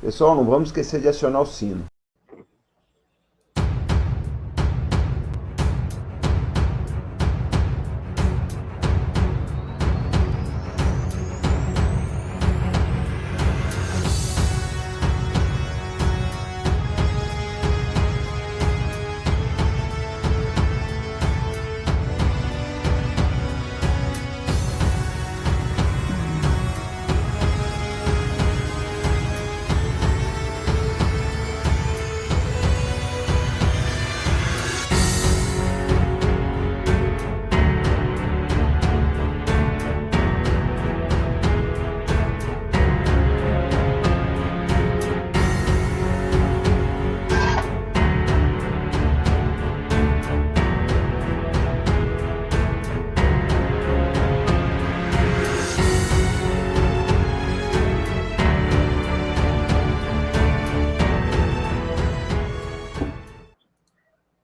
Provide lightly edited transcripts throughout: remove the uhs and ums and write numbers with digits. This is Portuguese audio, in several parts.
Pessoal, não vamos esquecer de acionar o sino.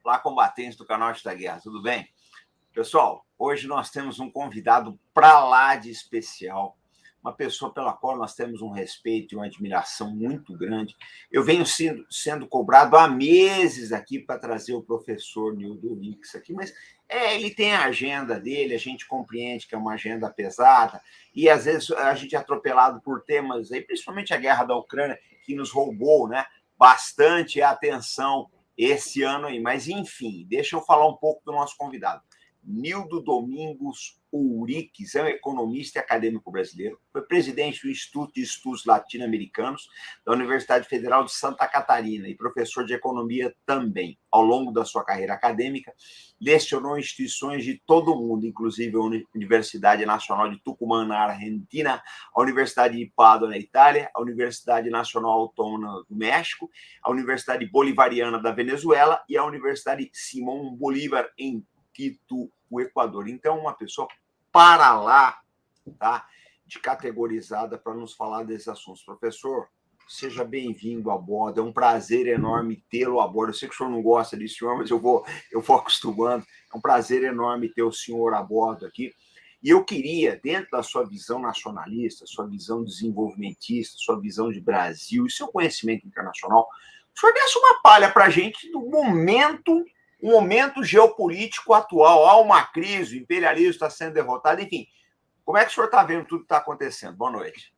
Olá, combatentes do canal Arte da Guerra, tudo bem? Pessoal, hoje nós temos um convidado para lá de especial, uma pessoa pela qual nós temos um respeito e uma admiração muito grande. Eu venho sendo cobrado há meses aqui para trazer o professor Nildo Rix aqui, mas ele tem a agenda dele, a gente compreende que é uma agenda pesada, e às vezes a gente é atropelado por temas, aí, principalmente a guerra da Ucrânia, que nos roubou, né, bastante a atenção esse ano aí. Mas, enfim, deixa eu falar um pouco do nosso convidado. Nildo Domingos Ouriques é um economista e acadêmico brasileiro, foi presidente do Instituto de Estudos Latino-Americanos da Universidade Federal de Santa Catarina e professor de economia também. Ao longo da sua carreira acadêmica, lecionou em instituições de todo o mundo, inclusive a Universidade Nacional de Tucumã, na Argentina, a Universidade de Pádua, na Itália, a Universidade Nacional Autônoma do México, a Universidade Bolivariana da Venezuela e a Universidade Simón Bolívar, em Quito, o Equador. Então, uma pessoa para lá, tá, de categorizada para nos falar desses assuntos. Professor, seja bem-vindo a bordo. É um prazer enorme tê-lo a bordo. Eu sei que o senhor não gosta disso, senhor, mas eu vou acostumando. É um prazer enorme ter o senhor a bordo aqui. E eu queria, dentro da sua visão nacionalista, sua visão desenvolvimentista, sua visão de Brasil e seu conhecimento internacional, o senhor desse uma palha para a gente do momento geopolítico atual. Há uma crise, o imperialismo está sendo derrotado, enfim. Como é que o senhor está vendo tudo que está acontecendo? Boa noite.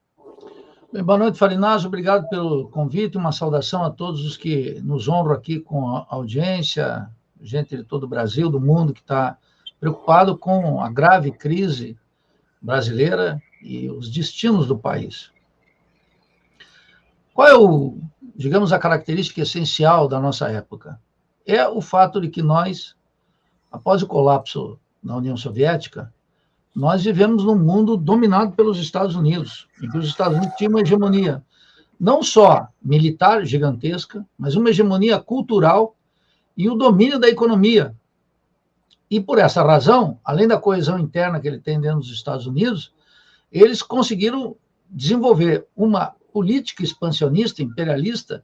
Bem, boa noite, Farinazzo. Obrigado pelo convite. Uma saudação a todos os que nos honram aqui com a audiência, gente de todo o Brasil, do mundo, que está preocupado com a grave crise brasileira e os destinos do país. Qual é digamos, a característica essencial da nossa época? É o fato de que nós, após o colapso da União Soviética, nós vivemos num mundo dominado pelos Estados Unidos, em que os Estados Unidos tinham uma hegemonia, não só militar gigantesca, mas uma hegemonia cultural e o domínio da economia. E por essa razão, além da coesão interna que ele tem dentro dos Estados Unidos, eles conseguiram desenvolver uma política expansionista, imperialista,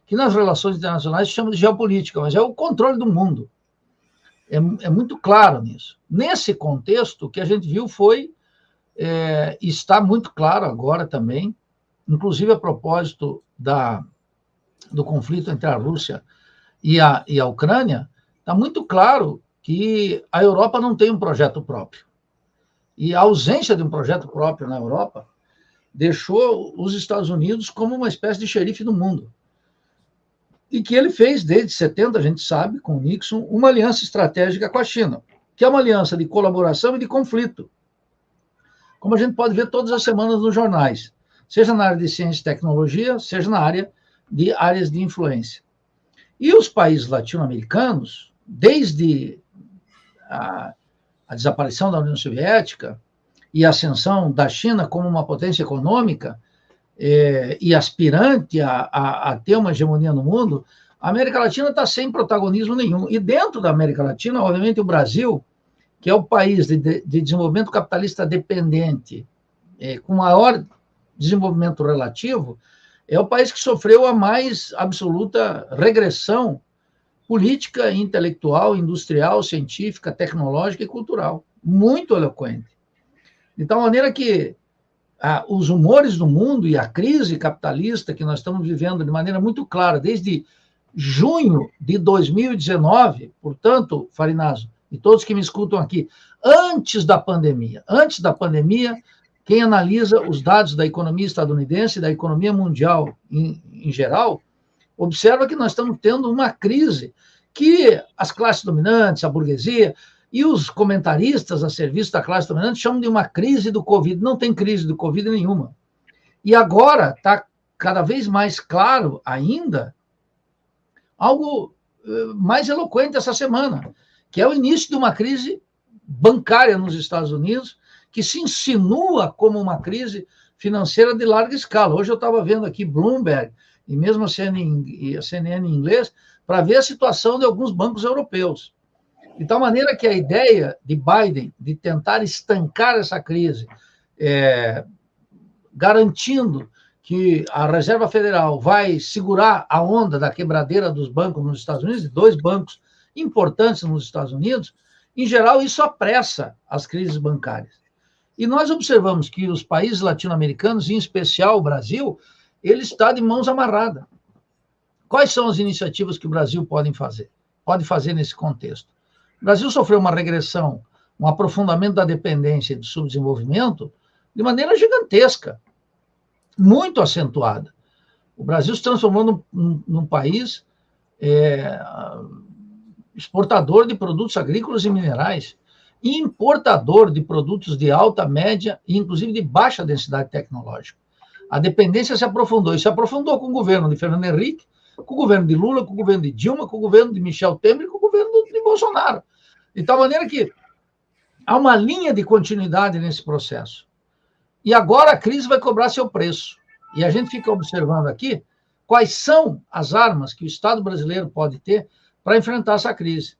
que nas relações internacionais se chama de geopolítica, mas é o controle do mundo. É muito claro nisso. Nesse contexto, o que a gente viu foi, está muito claro agora também, inclusive a propósito do conflito entre a Rússia e a Ucrânia, está muito claro que a Europa não tem um projeto próprio. E a ausência de um projeto próprio na Europa deixou os Estados Unidos como uma espécie de xerife do mundo. E que ele fez, desde 70, a gente sabe, com o Nixon, uma aliança estratégica com a China, que é uma aliança de colaboração e de conflito, como a gente pode ver todas as semanas nos jornais, seja na área de ciência e tecnologia, seja na área de áreas de influência. E os países latino-americanos, desde a desaparição da União Soviética e a ascensão da China como uma potência econômica, e aspirante a ter uma hegemonia no mundo, a América Latina está sem protagonismo nenhum. E dentro da América Latina, obviamente, o Brasil, que é o país de desenvolvimento capitalista dependente, com maior desenvolvimento relativo, é o país que sofreu a mais absoluta regressão política, intelectual, industrial, científica, tecnológica e cultural. Muito eloquente. De tal maneira que os humores do mundo e a crise capitalista que nós estamos vivendo de maneira muito clara, desde junho de 2019, portanto, Farinazo, e todos que me escutam aqui, antes da pandemia, quem analisa os dados da economia estadunidense e da economia mundial em geral, observa que nós estamos tendo uma crise que as classes dominantes, a burguesia e os comentaristas a serviço da classe dominante chamam de uma crise do Covid. Não tem crise do Covid nenhuma. E agora está cada vez mais claro ainda algo mais eloquente essa semana, que é o início de uma crise bancária nos Estados Unidos, que se insinua como uma crise financeira de larga escala. Hoje eu estava vendo aqui Bloomberg e mesmo a CNN em inglês para ver a situação de alguns bancos europeus. De tal maneira que a ideia de Biden de tentar estancar essa crise, garantindo que a Reserva Federal vai segurar a onda da quebradeira dos bancos nos Estados Unidos, de 2 bancos importantes nos Estados Unidos, em geral, isso apressa as crises bancárias. E nós observamos que os países latino-americanos, em especial o Brasil, ele está de mãos amarradas. Quais são as iniciativas que o Brasil pode fazer nesse contexto? O Brasil sofreu uma regressão, um aprofundamento da dependência e do subdesenvolvimento de maneira gigantesca, muito acentuada. O Brasil se transformou num país exportador de produtos agrícolas e minerais, e importador de produtos de alta, média e inclusive de baixa densidade tecnológica. A dependência se aprofundou, e se aprofundou com o governo de Fernando Henrique, com o governo de Lula, com o governo de Dilma, com o governo de Michel Temer e com o governo de Bolsonaro. De tal maneira que há uma linha de continuidade nesse processo. E agora a crise vai cobrar seu preço. E a gente fica observando aqui quais são as armas que o Estado brasileiro pode ter para enfrentar essa crise.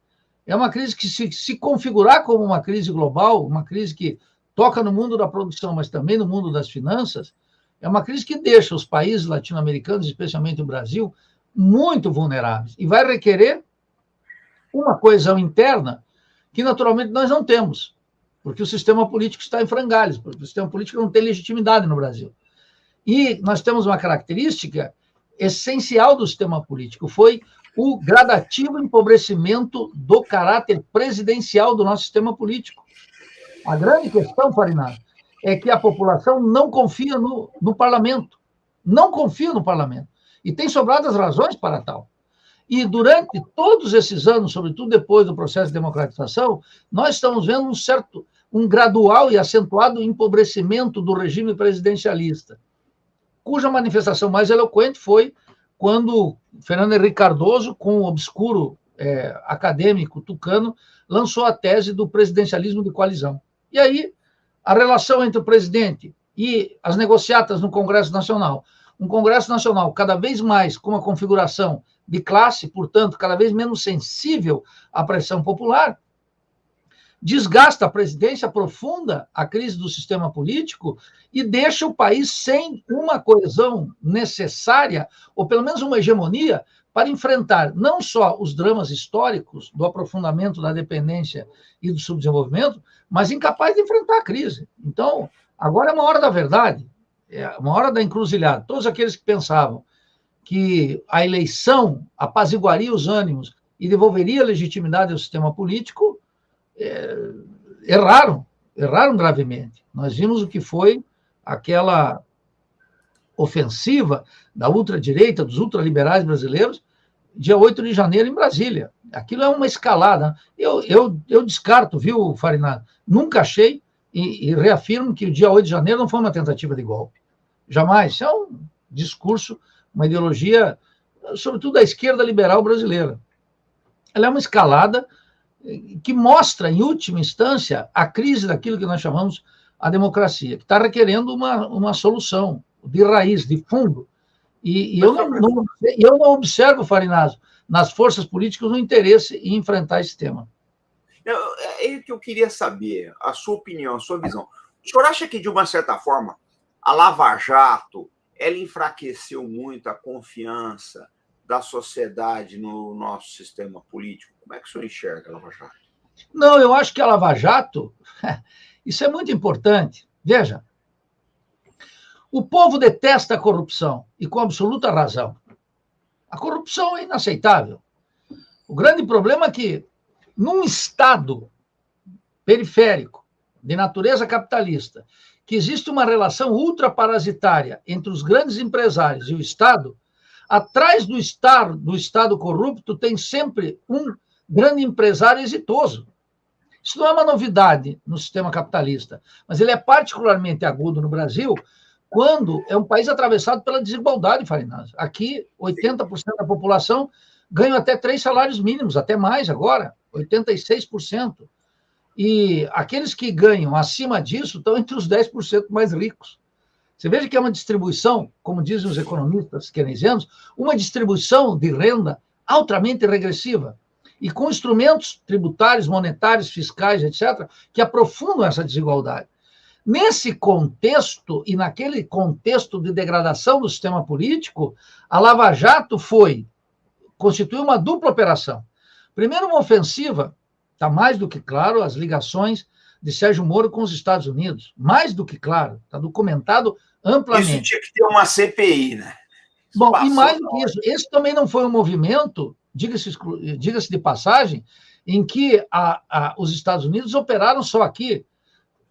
É uma crise que, se configurar como uma crise global, uma crise que toca no mundo da produção, mas também no mundo das finanças, é uma crise que deixa os países latino-americanos, especialmente o Brasil, muito vulneráveis. E vai requerer uma coesão interna que, naturalmente, nós não temos, porque o sistema político está em frangalhos, porque o sistema político não tem legitimidade no Brasil. E nós temos uma característica essencial do sistema político, foi o gradativo empobrecimento do caráter presidencial do nosso sistema político. A grande questão, Farinato, é que a população não confia no parlamento. Não confia no parlamento. E tem sobrado as razões para tal. E durante todos esses anos, sobretudo depois do processo de democratização, nós estamos vendo um gradual e acentuado empobrecimento do regime presidencialista, cuja manifestação mais eloquente foi quando Fernando Henrique Cardoso, com o obscuro acadêmico tucano, lançou a tese do presidencialismo de coalizão. E aí, a relação entre o presidente e as negociatas no Congresso Nacional, um Congresso Nacional cada vez mais com uma configuração de classe, portanto, cada vez menos sensível à pressão popular, desgasta a presidência, aprofunda a crise do sistema político e deixa o país sem uma coesão necessária, ou pelo menos uma hegemonia, para enfrentar não só os dramas históricos do aprofundamento da dependência e do subdesenvolvimento, mas incapaz de enfrentar a crise. Então, agora é uma hora da verdade, é uma hora da encruzilhada. Todos aqueles que pensavam que a eleição apaziguaria os ânimos e devolveria a legitimidade ao sistema político, erraram gravemente. Nós vimos o que foi aquela ofensiva da ultradireita, dos ultraliberais brasileiros, dia 8 de janeiro em Brasília. Aquilo é uma escalada. Eu descarto, viu, Farinato? Nunca achei e reafirmo que o dia 8 de janeiro não foi uma tentativa de golpe. Jamais. Isso é um discurso, uma ideologia, sobretudo da esquerda liberal brasileira. Ela é uma escalada que mostra, em última instância, a crise daquilo que nós chamamos a democracia, que está requerendo uma solução de raiz, de fundo. E eu não observo, Farinazo, nas forças políticas um interesse em enfrentar esse tema. É o que eu queria saber, a sua opinião, a sua visão. O senhor acha que, de uma certa forma, a Lava Jato, ela enfraqueceu muito a confiança da sociedade no nosso sistema político? Como é que o senhor enxerga a Lava Jato? Não, eu acho que a Lava Jato, isso é muito importante. Veja, O povo detesta a corrupção, e com absoluta razão. A corrupção é inaceitável. O grande problema é que, num Estado periférico, de natureza capitalista, que existe uma relação ultraparasitária entre os grandes empresários e o Estado, atrás do Estado corrupto tem sempre um grande empresário exitoso. Isso não é uma novidade no sistema capitalista, mas ele é particularmente agudo no Brasil quando é um país atravessado pela desigualdade, Farinaz. Aqui, 80% da população ganha até 3 salários mínimos, até mais agora, 86%. E aqueles que ganham acima disso estão entre os 10% mais ricos. Você veja que é uma distribuição, como dizem os economistas keynesianos, uma distribuição de renda altamente regressiva e com instrumentos tributários, monetários, fiscais, etc., que aprofundam essa desigualdade. Nesse contexto e naquele contexto de degradação do sistema político, a Lava Jato constituiu uma dupla operação. Primeiro, uma ofensiva, está mais do que claro, as ligações de Sérgio Moro com os Estados Unidos. Mais do que claro, está documentado amplamente. Isso tinha que ter uma CPI, né? Bom, e mais do que isso, esse também não foi um movimento, diga-se de passagem, em que os Estados Unidos operaram só aqui.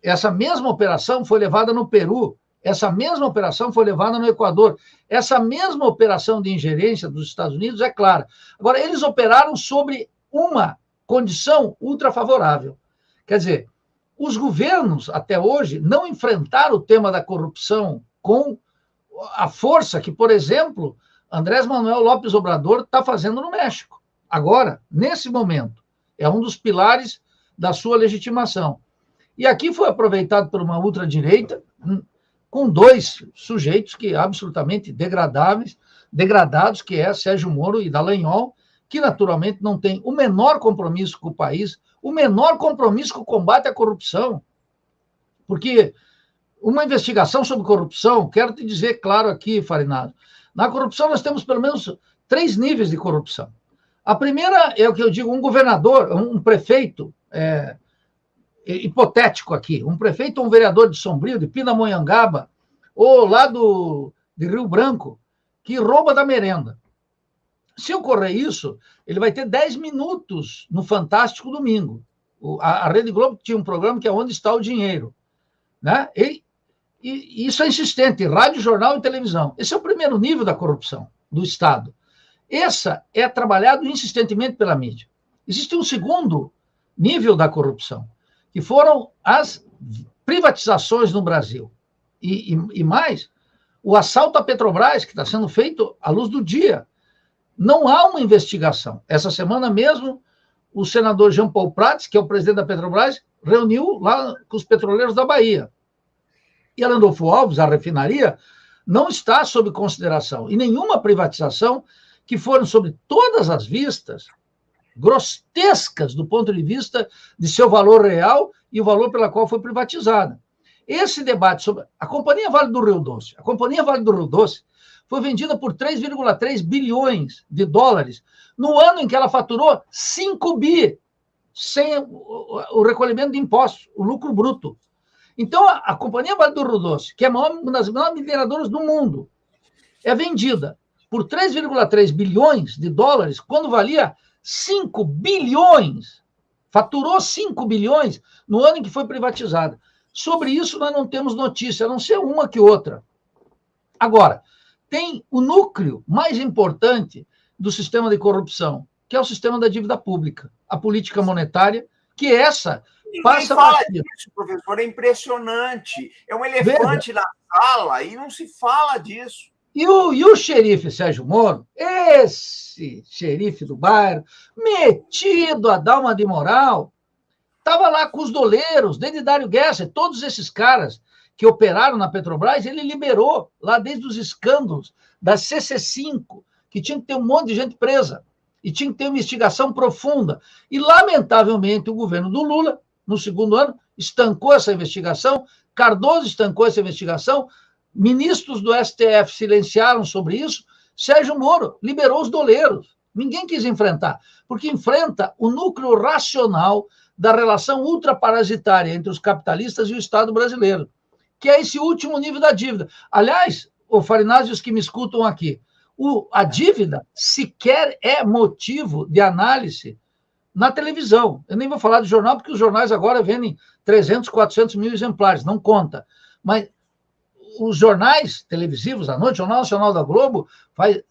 Essa mesma operação foi levada no Peru, essa mesma operação foi levada no Equador, essa mesma operação de ingerência dos Estados Unidos é clara. Agora, eles operaram sobre uma condição ultrafavorável. Quer dizer, os governos, até hoje, não enfrentaram o tema da corrupção com a força que, por exemplo, Andrés Manuel López Obrador está fazendo no México. Agora, nesse momento, é um dos pilares da sua legitimação. E aqui foi aproveitado por uma ultradireita, com 2 sujeitos que absolutamente degradados, que é Sérgio Moro e Dallagnol, que naturalmente não tem o menor compromisso com o país, o menor compromisso com o combate à corrupção. Porque uma investigação sobre corrupção, quero te dizer claro aqui, Farinaz, na corrupção nós temos pelo menos 3 níveis de corrupção. A primeira é o que eu digo, um governador, um prefeito, hipotético aqui, um prefeito ou um vereador de Sombrio, de Pindamonhangaba, ou lá de Rio Branco, que rouba da merenda. Se ocorrer isso, ele vai ter 10 minutos no Fantástico domingo. A Rede Globo tinha um programa que é Onde Está o Dinheiro. Né? E isso é insistente, rádio, jornal e televisão. Esse é o primeiro nível da corrupção do Estado. Essa é trabalhado insistentemente pela mídia. Existe um segundo nível da corrupção, que foram as privatizações no Brasil. E mais, o assalto à Petrobras, que está sendo feito à luz do dia. Não há uma investigação. Essa semana mesmo, o senador Jean Paul Prats, que é o presidente da Petrobras, reuniu lá com os petroleiros da Bahia. E a Landolfo Alves, a refinaria, não está sob consideração. E nenhuma privatização que foram sobre todas as vistas, grotescas do ponto de vista de seu valor real e o valor pela qual foi privatizada. Esse debate sobre a Companhia Vale do Rio Doce. A Companhia Vale do Rio Doce foi vendida por 3,3 bilhões de dólares no ano em que ela faturou 5 bi, sem o recolhimento de impostos, o lucro bruto. Então, a Companhia Vale do Rio Doce, que é uma das maiores mineradoras do mundo, é vendida por 3,3 bilhões de dólares, quando valia 5 bilhões, faturou 5 bilhões no ano em que foi privatizada. Sobre isso, nós não temos notícia, a não ser uma que outra. Agora, tem o núcleo mais importante do sistema de corrupção, que é o sistema da dívida pública, a política monetária, que essa passa... Ninguém fala disso, professor, é impressionante. É um elefante na sala e não se fala disso. E o xerife Sérgio Moro, esse xerife do bairro, metido a dar uma de moral, estava lá com os doleiros, desde Dário Guerra, todos esses caras que operaram na Petrobras, ele liberou lá desde os escândalos da CC5, que tinha que ter um monte de gente presa, e tinha que ter uma investigação profunda. E, lamentavelmente, o governo do Lula, no segundo ano, estancou essa investigação, Cardoso estancou essa investigação, ministros do STF silenciaram sobre isso, Sérgio Moro liberou os doleiros. Ninguém quis enfrentar, porque enfrenta o núcleo racional da relação ultraparasitária entre os capitalistas e o Estado brasileiro. que é esse último nível da dívida. Aliás, o Farinazzi, os que me escutam aqui, a dívida sequer é motivo de análise na televisão. Eu nem vou falar do jornal, porque os jornais agora vendem 300, 400 mil exemplares, não conta. Mas os jornais televisivos à noite, o Jornal Nacional da Globo, faz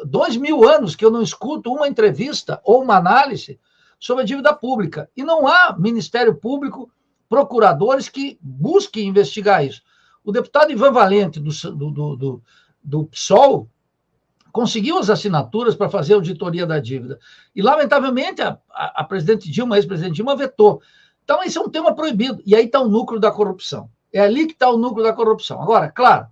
2.000 anos que eu não escuto uma entrevista ou uma análise sobre a dívida pública. E não há Ministério Público, procuradores que busquem investigar isso. O deputado Ivan Valente, do PSOL, conseguiu as assinaturas para fazer a auditoria da dívida. E, lamentavelmente, a presidente Dilma, a ex-presidente Dilma, vetou. Então, esse é um tema proibido. E aí está o núcleo da corrupção. É ali que está o núcleo da corrupção. Agora, claro,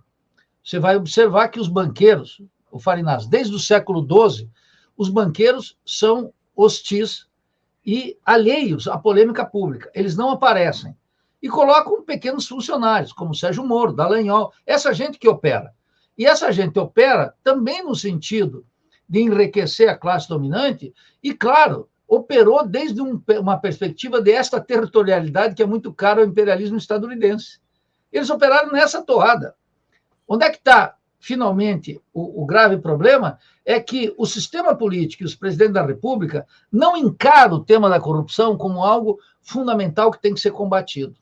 você vai observar que os banqueiros, o Farinazzi, desde o século XII, os banqueiros são hostis e alheios à polêmica pública. Eles não aparecem. E colocam pequenos funcionários, como Sérgio Moro, Dallagnol, essa gente que opera. E essa gente opera também no sentido de enriquecer a classe dominante e, claro, operou desde uma perspectiva de extraterritorialidade que é muito cara ao imperialismo estadunidense. Eles operaram nessa toada. Onde é que está, finalmente, o grave problema? É que o sistema político e os presidentes da República não encaram o tema da corrupção como algo fundamental que tem que ser combatido.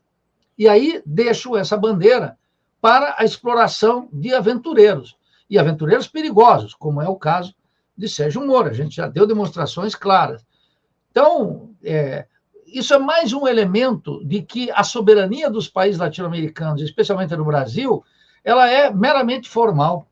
E aí deixam essa bandeira para a exploração de aventureiros, e aventureiros perigosos, como é o caso de Sérgio Moro. A gente já deu demonstrações claras. Então, isso é mais um elemento de que a soberania dos países latino-americanos, especialmente no Brasil, ela é meramente formal.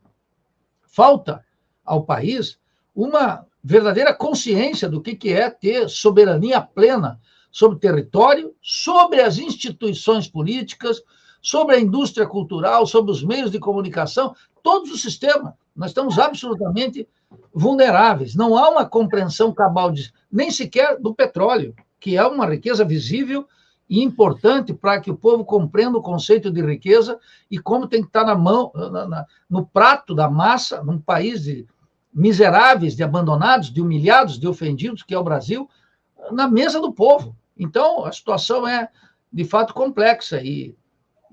Falta ao país uma verdadeira consciência do que é ter soberania plena sobre o território, sobre as instituições políticas, sobre a indústria cultural, sobre os meios de comunicação, todos os sistemas. Nós estamos absolutamente vulneráveis. Não há uma compreensão cabal nem sequer do petróleo, que é uma riqueza visível e importante para que o povo compreenda o conceito de riqueza e como tem que estar na mão, no prato da massa, num país de miseráveis, de abandonados, de humilhados, de ofendidos, que é o Brasil, na mesa do povo. Então, a situação é, de fato, complexa. E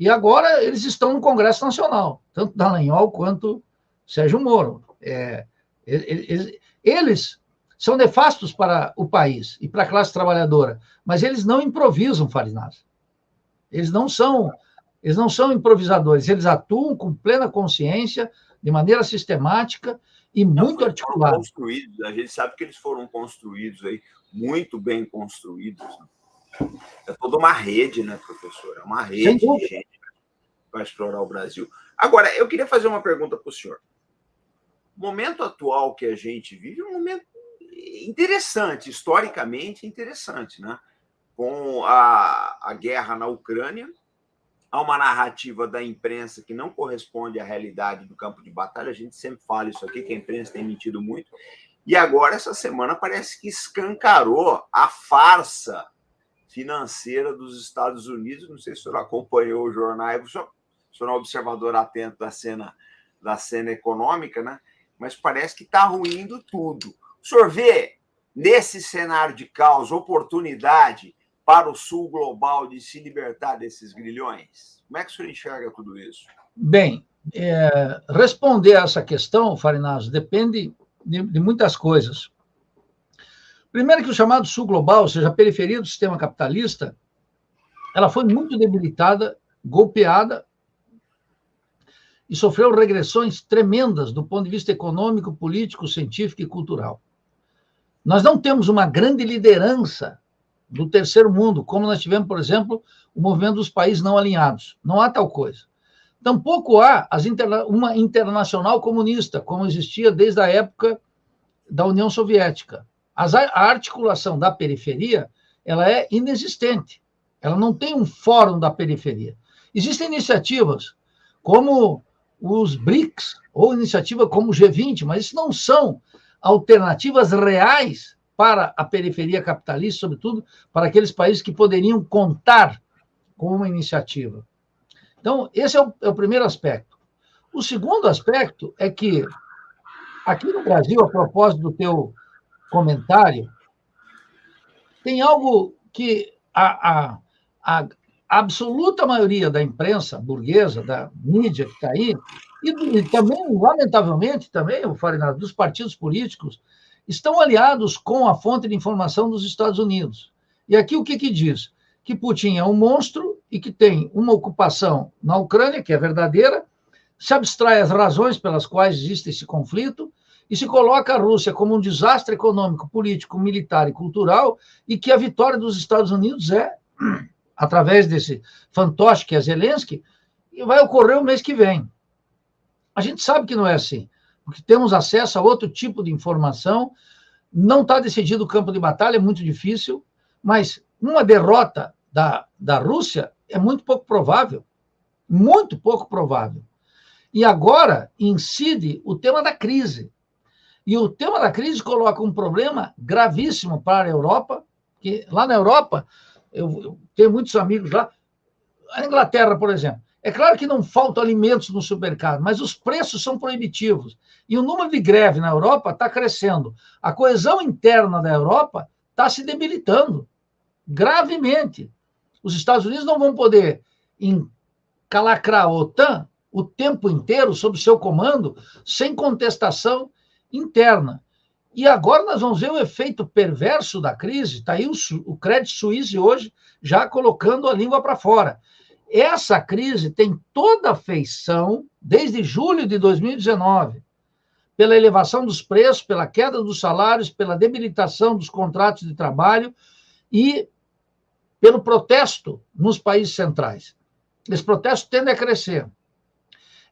agora eles estão no Congresso Nacional, tanto Dallagnol quanto Sérgio Moro. Eles são nefastos para o país e para a classe trabalhadora, mas eles não improvisam, Farinazzi. Eles não são improvisadores, eles atuam com plena consciência, de maneira sistemática e muito articulada. A gente sabe que eles foram construídos aí, muito bem construídos. É toda uma rede, né, professor? É uma rede de gente para explorar o Brasil. Agora, eu queria fazer uma pergunta para o senhor. O momento atual que a gente vive é um momento interessante, historicamente interessante, né? Com a guerra na Ucrânia, há uma narrativa da imprensa que não corresponde à realidade do campo de batalha. A gente sempre fala isso aqui, que a imprensa tem mentido muito. E agora, essa semana, parece que escancarou a farsa financeira dos Estados Unidos. Não sei se o senhor acompanhou o jornal, o senhor é um observador atento da cena econômica, né? Mas parece que está ruindo tudo. O senhor vê, nesse cenário de caos, oportunidade para o Sul global de se libertar desses grilhões? Como é que o senhor enxerga tudo isso? Bem, responder a essa questão, Farinazzi, depende de muitas coisas. Primeiro que o chamado Sul global, ou seja, a periferia do sistema capitalista, ela foi muito debilitada, golpeada, e sofreu regressões tremendas do ponto de vista econômico, político, científico e cultural. Nós não temos uma grande liderança do terceiro mundo, como nós tivemos, por exemplo, o movimento dos países não alinhados. Não há tal coisa. Tampouco há uma internacional comunista, como existia desde a época da União Soviética. A articulação da periferia, ela é inexistente. Ela não tem um fórum da periferia. Existem iniciativas como os BRICS, ou iniciativa como o G20, mas isso não são alternativas reais para a periferia capitalista, sobretudo para aqueles países que poderiam contar com uma iniciativa. Então, esse é o primeiro aspecto. O segundo aspecto é que, aqui no Brasil, a propósito do teu comentário, tem algo que a a absoluta maioria da imprensa burguesa, da mídia que está aí, e também, lamentavelmente, também, dos partidos políticos, estão aliados com a fonte de informação dos Estados Unidos. E aqui o que diz? Que Putin é um monstro e que tem uma ocupação na Ucrânia, que é verdadeira, se abstrai as razões pelas quais existe esse conflito e se coloca a Rússia como um desastre econômico, político, militar e cultural, e que a vitória dos Estados Unidos é, através desse fantoche que é Zelensky, e vai ocorrer o mês que vem. A gente sabe que não é assim, porque temos acesso a outro tipo de informação, não está decidido o campo de batalha, é muito difícil, mas uma derrota da Rússia é muito pouco provável, muito pouco provável. E agora incide o tema da crise. E o tema da crise coloca um problema gravíssimo para a Europa, que lá na Europa, eu tenho muitos amigos lá, a Inglaterra, por exemplo, é claro que não faltam alimentos no supermercado, mas os preços são proibitivos. E o número de greve na Europa está crescendo. A coesão interna da Europa está se debilitando gravemente. Os Estados Unidos não vão poder encalacrar a OTAN o tempo inteiro sob seu comando, sem contestação interna. E agora nós vamos ver o efeito perverso da crise. Está aí o Credit Suisse hoje já colocando a língua para fora. Essa crise tem toda a feição, desde julho de 2019, pela elevação dos preços, pela queda dos salários, pela debilitação dos contratos de trabalho e pelo protesto nos países centrais. Esse protesto tende a crescer.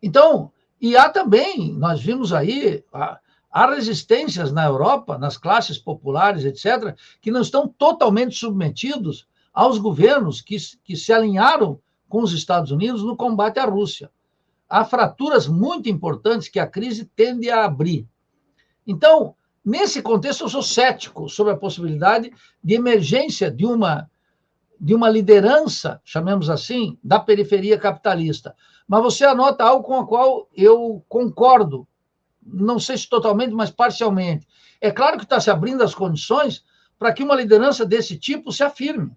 Então, e há também, nós vimos aí, há resistências na Europa, nas classes populares, etc., que não estão totalmente submetidos aos governos que se alinharam com os Estados Unidos no combate à Rússia. Há fraturas muito importantes que a crise tende a abrir. Então, nesse contexto, eu sou cético sobre a possibilidade de emergência de uma liderança, chamemos assim, da periferia capitalista. Mas você anota algo com o qual eu concordo, não sei se totalmente, mas parcialmente. É claro que está se abrindo as condições para que uma liderança desse tipo se afirme.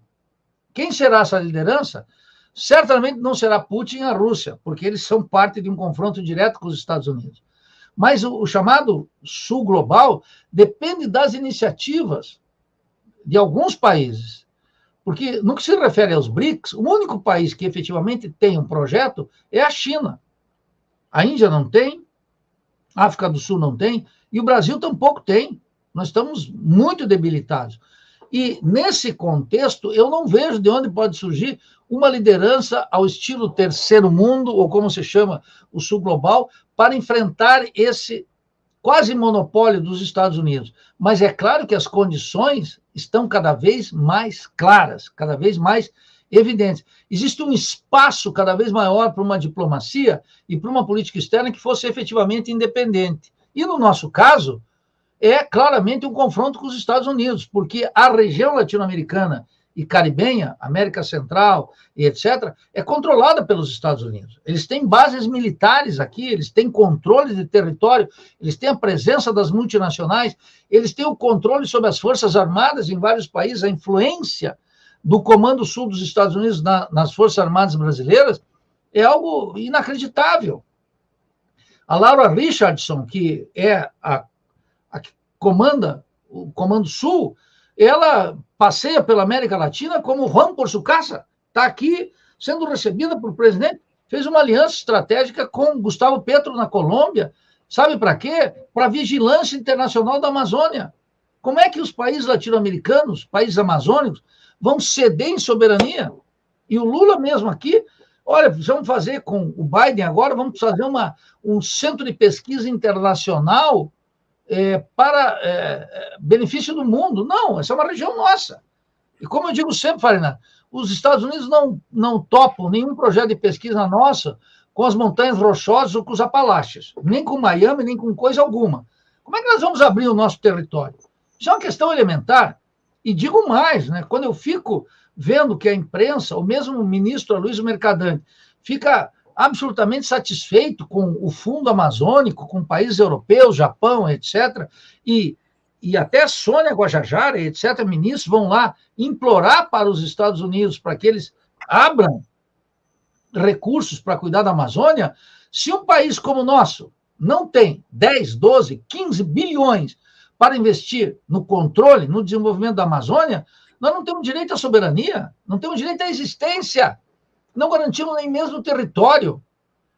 Quem será essa liderança? Certamente não será Putin e a Rússia, porque eles são parte de um confronto direto com os Estados Unidos. Mas o chamado Sul Global depende das iniciativas de alguns países. Porque, no que se refere aos BRICS, o único país que efetivamente tem um projeto é a China. A Índia não tem, a África do Sul não tem, e o Brasil tampouco tem. Nós estamos muito debilitados. E, nesse contexto, eu não vejo de onde pode surgir uma liderança ao estilo terceiro mundo, ou como se chama, o Sul Global, para enfrentar esse quase monopólio dos Estados Unidos. Mas é claro que as condições estão cada vez mais claras, cada vez mais evidentes. Existe um espaço cada vez maior para uma diplomacia e para uma política externa que fosse efetivamente independente. E, no nosso caso, é claramente um confronto com os Estados Unidos, porque a região latino-americana e caribenha, América Central e etc., é controlada pelos Estados Unidos. Eles têm bases militares aqui, eles têm controle de território, eles têm a presença das multinacionais, eles têm o controle sobre as forças armadas em vários países, a influência do Comando Sul dos Estados Unidos nas Forças Armadas brasileiras é algo inacreditável. A Laura Richardson, que é a que comanda o Comando Sul, ela passeia pela América Latina como Juan por su casa, está aqui sendo recebida por presidente, fez uma aliança estratégica com Gustavo Petro na Colômbia, sabe para quê? Para a vigilância internacional da Amazônia. Como é que os países latino-americanos, países amazônicos, vão ceder em soberania? E o Lula mesmo aqui, olha, vamos fazer com o Biden agora, vamos fazer um centro de pesquisa internacional para benefício do mundo. Não, essa é uma região nossa. E como eu digo sempre, Farina, os Estados Unidos não topam nenhum projeto de pesquisa nossa com as Montanhas Rochosas ou com os Apalaches, nem com Miami, nem com coisa alguma. Como é que nós vamos abrir o nosso território? Isso é uma questão elementar. E digo mais, né? Quando eu fico vendo que a imprensa, ou mesmo o ministro Aloysio Mercadante, fica absolutamente satisfeito com o fundo amazônico, com países europeus, Japão, etc., e até Sônia Guajajara, etc., ministros, vão lá implorar para os Estados Unidos para que eles abram recursos para cuidar da Amazônia. Se um país como o nosso não tem 10, 12, 15 bilhões para investir no controle, no desenvolvimento da Amazônia, nós não temos direito à soberania, não temos direito à existência, não garantimos nem mesmo o território.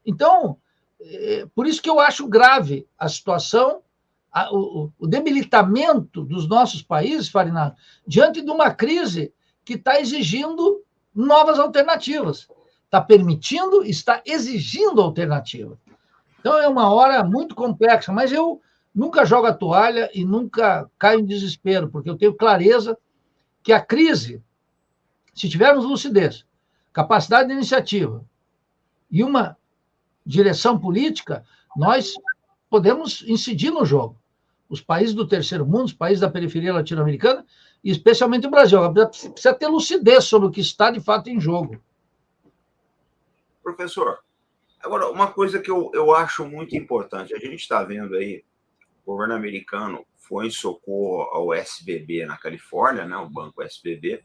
Então, por isso que eu acho grave a situação, o debilitamento dos nossos países, Farinata, diante de uma crise que está exigindo novas alternativas, está permitindo, está exigindo alternativas. Então, é uma hora muito complexa, mas eu nunca jogo a toalha e nunca caio em desespero, porque eu tenho clareza que a crise, se tivermos lucidez, capacidade de iniciativa e uma direção política, nós podemos incidir no jogo. Os países do terceiro mundo, os países da periferia latino-americana, e especialmente o Brasil. Precisa ter lucidez sobre o que está, de fato, em jogo. Professor, agora, uma coisa que eu acho muito importante, a gente está vendo aí, o governo americano foi em socorro ao SBB na Califórnia, né, o banco SBB.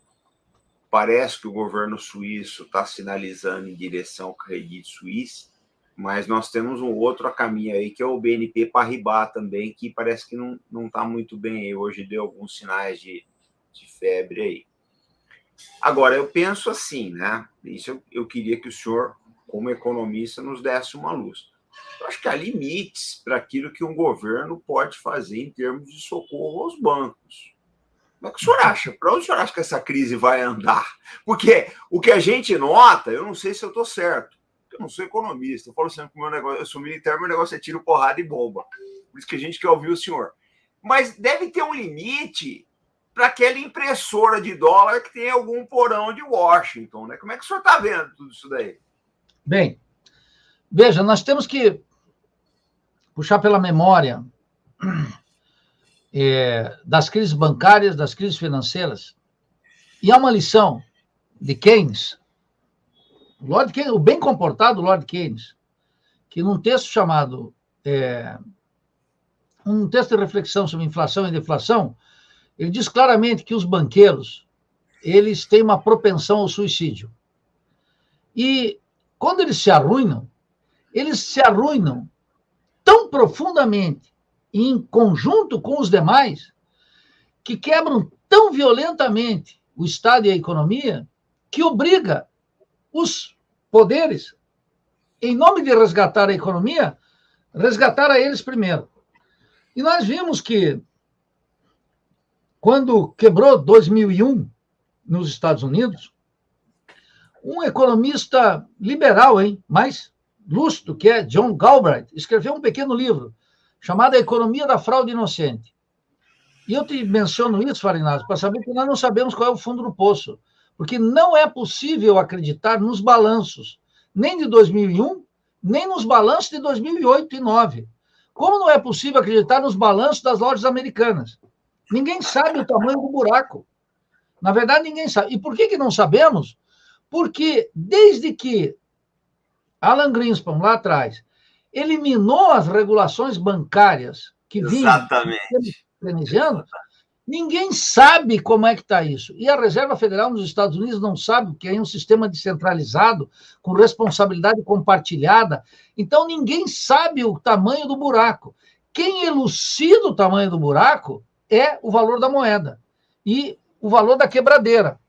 Parece que o governo suíço está sinalizando em direção ao Credit Suisse, mas nós temos um outro a caminho aí, que é o BNP Paribas também, que parece que não está muito bem aí. Hoje deu alguns sinais de febre aí. Agora, eu penso assim, né? Isso eu queria que o senhor, como economista, nos desse uma luz. Eu acho que há limites para aquilo que um governo pode fazer em termos de socorro aos bancos. Como é que o senhor acha? Para onde o senhor acha que essa crise vai andar? Porque o que a gente nota, eu não sei se eu estou certo, porque eu não sou economista, eu falo sempre que o meu negócio, eu sou militar, meu negócio é tiro, porrada e bomba. Por isso que a gente quer ouvir o senhor. Mas deve ter um limite para aquela impressora de dólar que tem algum porão de Washington, né? Como é que o senhor está vendo tudo isso daí? Bem, veja, nós temos que puxar pela memória das crises bancárias, das crises financeiras. E há uma lição de Keynes, o bem comportado Lord Keynes, que num texto chamado um texto de reflexão sobre inflação e deflação, ele diz claramente que os banqueiros, eles têm uma propensão ao suicídio. E quando eles se arruinam tão profundamente e em conjunto com os demais, que quebram tão violentamente o Estado e a economia, que obriga os poderes, em nome de resgatar a economia, resgatar a eles primeiro. E nós vimos que, quando quebrou 2001 nos Estados Unidos, um economista liberal, mais lúcido, que é John Galbraith, escreveu um pequeno livro chamado A Economia da Fraude Inocente. E eu te menciono isso, Farinazzo, para saber que nós não sabemos qual é o fundo do poço, porque não é possível acreditar nos balanços, nem de 2001, nem nos balanços de 2008 e 2009. Como não é possível acreditar nos balanços das lojas americanas? Ninguém sabe o tamanho do buraco. Na verdade, ninguém sabe. E por que não sabemos? Porque desde que Alan Greenspan, lá atrás, eliminou as regulações bancárias que vinham keynesianos, ninguém sabe como é que está isso. E a Reserva Federal nos Estados Unidos não sabe, porque é um sistema descentralizado, com responsabilidade compartilhada. Então, ninguém sabe o tamanho do buraco. Quem elucida o tamanho do buraco é o valor da moeda e o valor da quebradeira.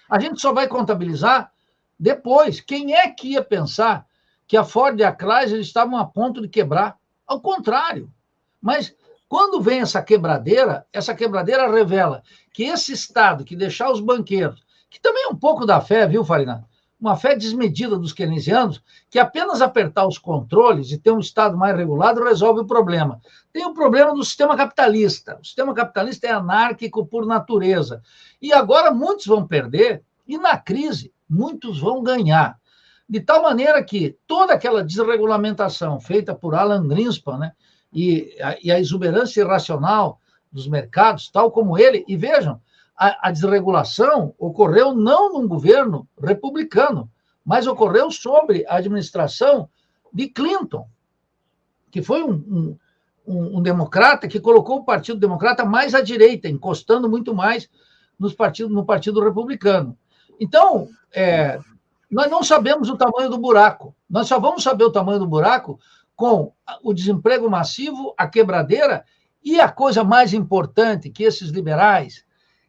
A gente só vai contabilizar depois. Quem é que ia pensar que a Ford e a Chrysler estavam a ponto de quebrar? Ao contrário. Mas quando vem essa quebradeira revela que esse Estado que deixar os banqueiros, que também é um pouco da fé, viu, Farina? Uma fé desmedida dos keynesianos, que apenas apertar os controles e ter um Estado mais regulado resolve o problema. Tem o problema do sistema capitalista. O sistema capitalista é anárquico por natureza. E agora muitos vão perder, e na crise muitos vão ganhar. De tal maneira que toda aquela desregulamentação feita por Alan Greenspan, né, e a exuberância irracional dos mercados, tal como ele, e vejam, a desregulação ocorreu não num governo republicano, mas ocorreu sobre a administração de Clinton, que foi um democrata que colocou o Partido Democrata mais à direita, encostando muito mais no Partido Republicano. Então, nós não sabemos o tamanho do buraco. Nós só vamos saber o tamanho do buraco com o desemprego massivo, a quebradeira e a coisa mais importante que esses liberais,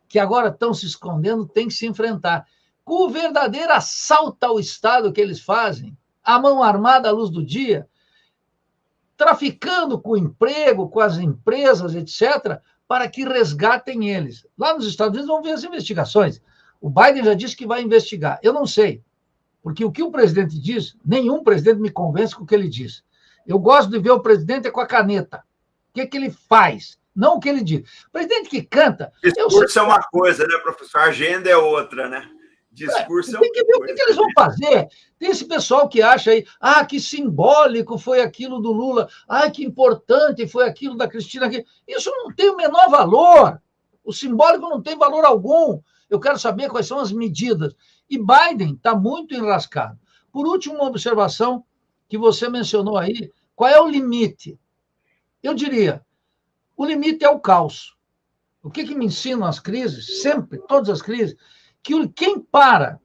que agora estão se escondendo, têm que se enfrentar. Com o verdadeiro assalto ao Estado que eles fazem, a mão armada à luz do dia, traficando com o emprego, com as empresas, etc., para que resgatem eles. Lá nos Estados Unidos vão ver as investigações. O Biden já disse que vai investigar. Eu não sei, porque o que o presidente diz, nenhum presidente me convence com o que ele diz. Eu gosto de ver o presidente com a caneta. O que ele faz, não o que ele diz. O presidente que canta... Discurso é uma coisa, né, professor? A agenda é outra, né? Discurso é tem que ver o que eles vão fazer. Tem esse pessoal que acha aí, que simbólico foi aquilo do Lula, que importante foi aquilo da Cristina. Isso não tem o menor valor. O simbólico não tem valor algum. Eu quero saber quais são as medidas. E Biden está muito enrascado. Por último, uma observação que você mencionou aí, qual é o limite? Eu diria, o limite é o caos. O que me ensinam as crises, sempre, todas as crises, que quem para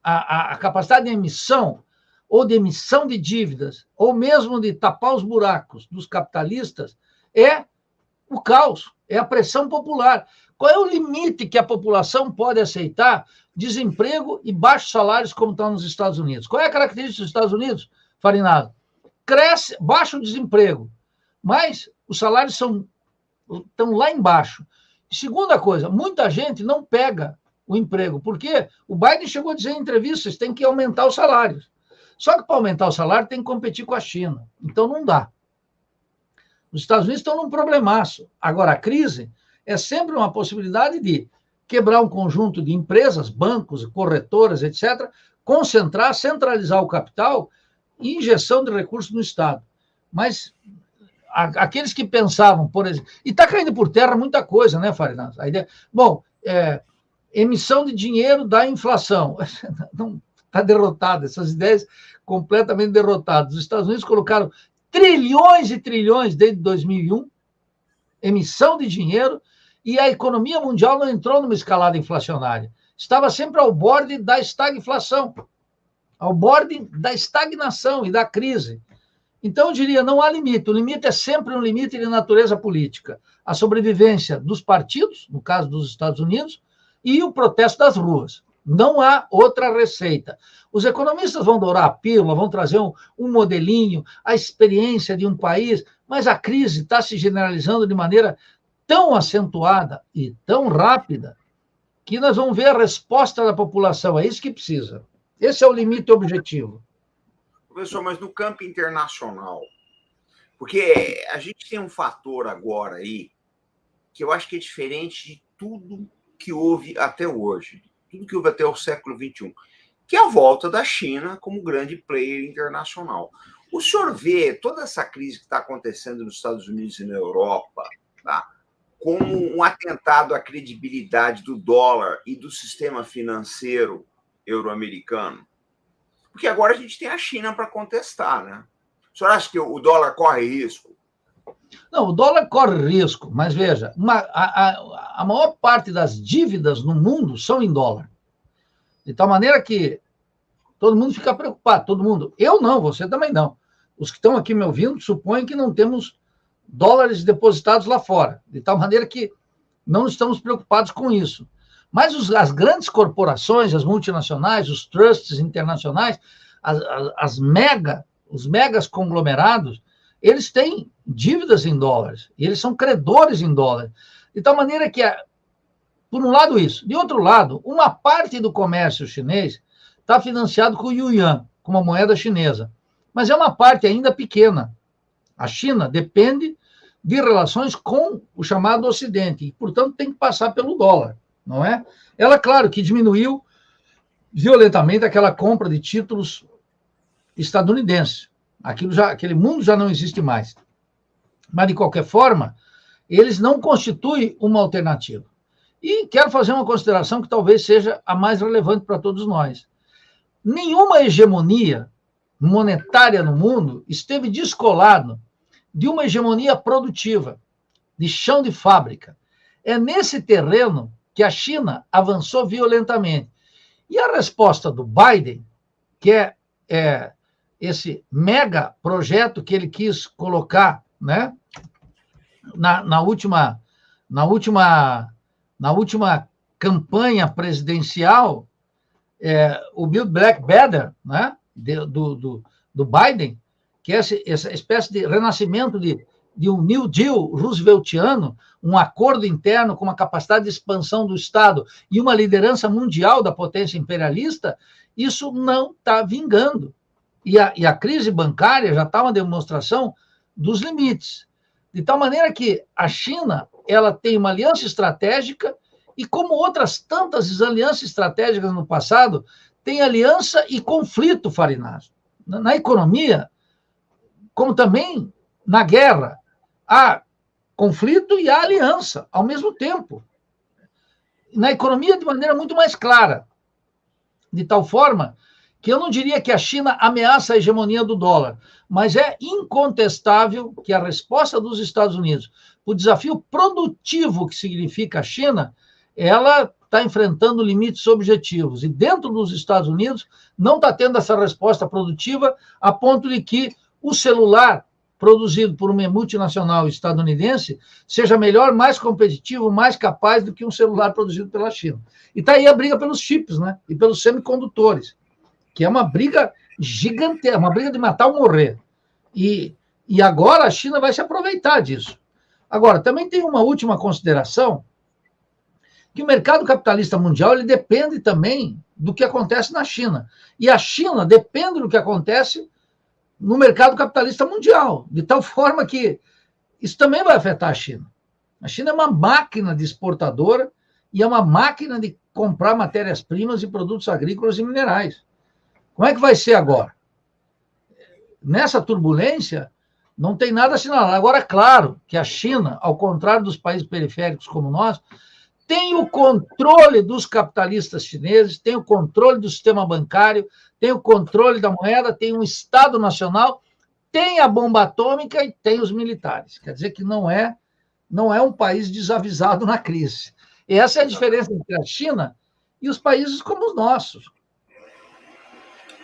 a capacidade de emissão, ou de emissão de dívidas, ou mesmo de tapar os buracos dos capitalistas, é o caos, é a pressão popular. Qual é o limite que a população pode aceitar desemprego e baixos salários como estão nos Estados Unidos? Qual é a característica dos Estados Unidos, Farinado? Cresce, baixa o desemprego, mas os salários estão lá embaixo. Segunda coisa, muita gente não pega o emprego, porque o Biden chegou a dizer em entrevistas, tem que aumentar os salários. Só que para aumentar o salário tem que competir com a China. Então não dá. Os Estados Unidos estão num problemaço. Agora, a crise é sempre uma possibilidade de quebrar um conjunto de empresas, bancos, corretoras, etc., concentrar, centralizar o capital e injeção de recursos no Estado. Mas aqueles que pensavam, por exemplo... E está caindo por terra muita coisa, né, Farinaz? A ideia... Bom, emissão de dinheiro da inflação. Não está derrotada, essas ideias completamente derrotadas. Os Estados Unidos colocaram trilhões e trilhões desde 2001, emissão de dinheiro, e a economia mundial não entrou numa escalada inflacionária. Estava sempre ao borde da estagflação, ao borde da estagnação e da crise. Então, eu diria, não há limite. O limite é sempre um limite de natureza política. A sobrevivência dos partidos, no caso dos Estados Unidos, e o protesto das ruas. Não há outra receita. Os economistas vão dourar a pílula, vão trazer um modelinho, a experiência de um país, mas a crise está se generalizando de maneira tão acentuada e tão rápida que nós vamos ver a resposta da população. É isso que precisa. Esse é o limite objetivo. Professor, mas no campo internacional, porque a gente tem um fator agora aí que eu acho que é diferente de tudo que houve até hoje, tudo que houve até o século XXI, que é a volta da China como grande player internacional. O senhor vê toda essa crise que está acontecendo nos Estados Unidos e na Europa, tá, como um atentado à credibilidade do dólar e do sistema financeiro euro-americano? Porque agora a gente tem a China para contestar, né? O senhor acha que o dólar corre risco? Não, o dólar corre risco, mas veja, a maior parte das dívidas no mundo são em dólar. De tal maneira que todo mundo fica preocupado, todo mundo. Eu não, você também não. Os que estão aqui me ouvindo supõem que não temos dólares depositados lá fora. De tal maneira que não estamos preocupados com isso. Mas as grandes corporações, as multinacionais, os trusts internacionais, os megas conglomerados, eles têm dívidas em dólares, e eles são credores em dólares. De tal maneira que, por um lado, isso. De outro lado, uma parte do comércio chinês está financiado com o yuan, com uma moeda chinesa. Mas é uma parte ainda pequena. A China depende de relações com o chamado Ocidente, e, portanto, tem que passar pelo dólar, não é? Ela, claro, que diminuiu violentamente aquela compra de títulos estadunidenses. Aquele mundo já não existe mais. Mas, de qualquer forma, eles não constituem uma alternativa. E quero fazer uma consideração que talvez seja a mais relevante para todos nós. Nenhuma hegemonia monetária no mundo esteve descolado de uma hegemonia produtiva, de chão de fábrica. É nesse terreno que a China avançou violentamente. E a resposta do Biden, que é esse mega projeto que ele quis colocar, né, na última campanha presidencial, o Build Back Better, né, do Biden, que é essa espécie de renascimento de um New Deal rooseveltiano, um acordo interno com uma capacidade de expansão do Estado e uma liderança mundial da potência imperialista, isso não está vingando. E a crise bancária já está uma demonstração dos limites. De tal maneira que a China ela tem uma aliança estratégica e, como outras tantas alianças estratégicas no passado, tem aliança e conflito, Farinazzo. Na economia, como também na guerra, há conflito e há aliança ao mesmo tempo. Na economia, de maneira muito mais clara, de tal forma que eu não diria que a China ameaça a hegemonia do dólar, mas é incontestável que a resposta dos Estados Unidos para o desafio produtivo que significa a China, ela está enfrentando limites objetivos. E dentro dos Estados Unidos não está tendo essa resposta produtiva a ponto de que o celular produzido por uma multinacional estadunidense seja melhor, mais competitivo, mais capaz do que um celular produzido pela China. E está aí a briga pelos chips, né? E pelos semicondutores, que é uma briga gigantesca, uma briga de matar ou morrer. E agora a China vai se aproveitar disso. Agora, também tem uma última consideração, que o mercado capitalista mundial ele depende também do que acontece na China. E a China depende do que acontece no mercado capitalista mundial, de tal forma que isso também vai afetar a China. A China é uma máquina de exportadora e é uma máquina de comprar matérias-primas e produtos agrícolas e minerais. Como é que vai ser agora? Nessa turbulência, não tem nada assinalado. Agora, claro que a China, ao contrário dos países periféricos como nós, tem o controle dos capitalistas chineses, tem o controle do sistema bancário, tem o controle da moeda, tem um Estado nacional, tem a bomba atômica e tem os militares. Quer dizer que não é um país desavisado na crise. E essa é a diferença entre a China e os países como os nossos.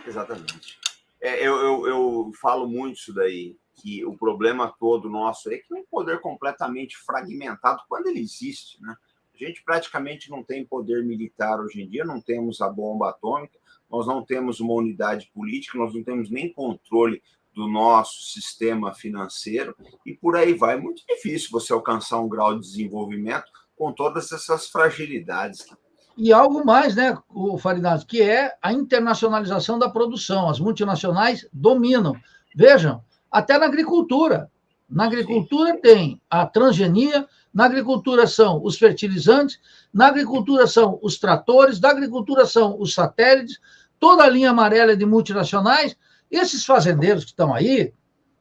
Exatamente. Eu falo muito isso daí, que o problema todo nosso é que é um poder completamente fragmentado quando ele existe, né? A gente praticamente não tem poder militar hoje em dia, não temos a bomba atômica, nós não temos uma unidade política, nós não temos nem controle do nosso sistema financeiro, e por aí vai. É muito difícil você alcançar um grau de desenvolvimento com todas essas fragilidades. E algo mais, né, Farinazzo, que é a internacionalização da produção. As multinacionais dominam. Vejam, até na agricultura. Na agricultura tem a transgenia, na agricultura são os fertilizantes, na agricultura são os tratores, na agricultura são os satélites, toda a linha amarela de multinacionais. Esses fazendeiros que estão aí,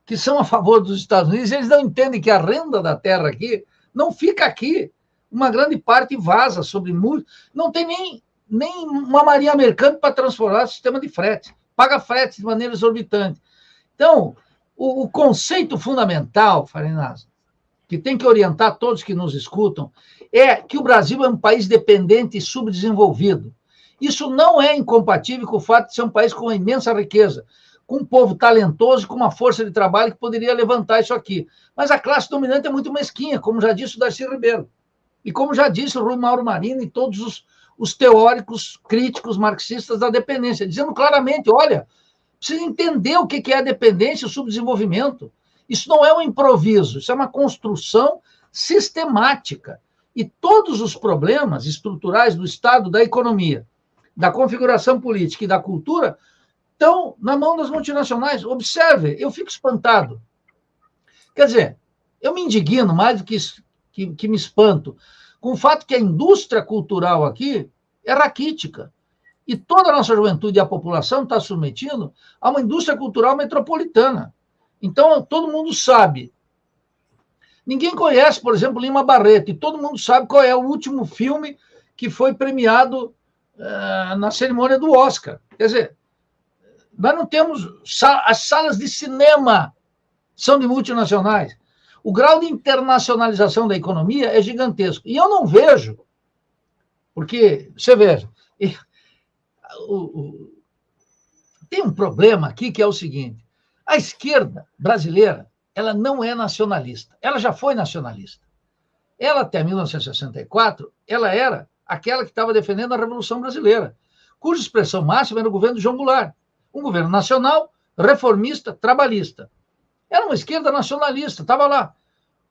que são a favor dos Estados Unidos, eles não entendem que a renda da terra aqui não fica aqui. Uma grande parte vaza sobre muros, não tem nem uma marinha mercante para transformar o sistema de frete, paga frete de maneira exorbitante. Então, o conceito fundamental, Farinazzo, que tem que orientar todos que nos escutam, é que o Brasil é um país dependente e subdesenvolvido. Isso não é incompatível com o fato de ser um país com uma imensa riqueza, com um povo talentoso, com uma força de trabalho que poderia levantar isso aqui. Mas a classe dominante é muito mesquinha, como já disse o Darcy Ribeiro. E como já disse o Rui Mauro Marini e todos os teóricos críticos marxistas da dependência, dizendo claramente, olha, precisa entender o que é a dependência e o subdesenvolvimento. Isso não é um improviso, isso é uma construção sistemática. E todos os problemas estruturais do Estado, da economia, da configuração política e da cultura estão na mão das multinacionais. Observe, eu fico espantado. Quer dizer, eu me indigno mais do que me espanto com o fato que a indústria cultural aqui é raquítica. E toda a nossa juventude e a população está submetindo a uma indústria cultural metropolitana. Então, todo mundo sabe. Ninguém conhece, por exemplo, Lima Barreto, e todo mundo sabe qual é o último filme que foi premiado na cerimônia do Oscar. Quer dizer, nós não temos... As salas de cinema são de multinacionais. O grau de internacionalização da economia é gigantesco. E eu não vejo, porque, você veja, Tem um problema aqui que é o seguinte: a esquerda brasileira, ela não é nacionalista. Ela já foi nacionalista. Ela, até 1964, ela era aquela que estava defendendo a Revolução Brasileira, cuja expressão máxima era o governo de João Goulart. Um governo nacional, reformista, trabalhista. Era uma esquerda nacionalista, estava lá.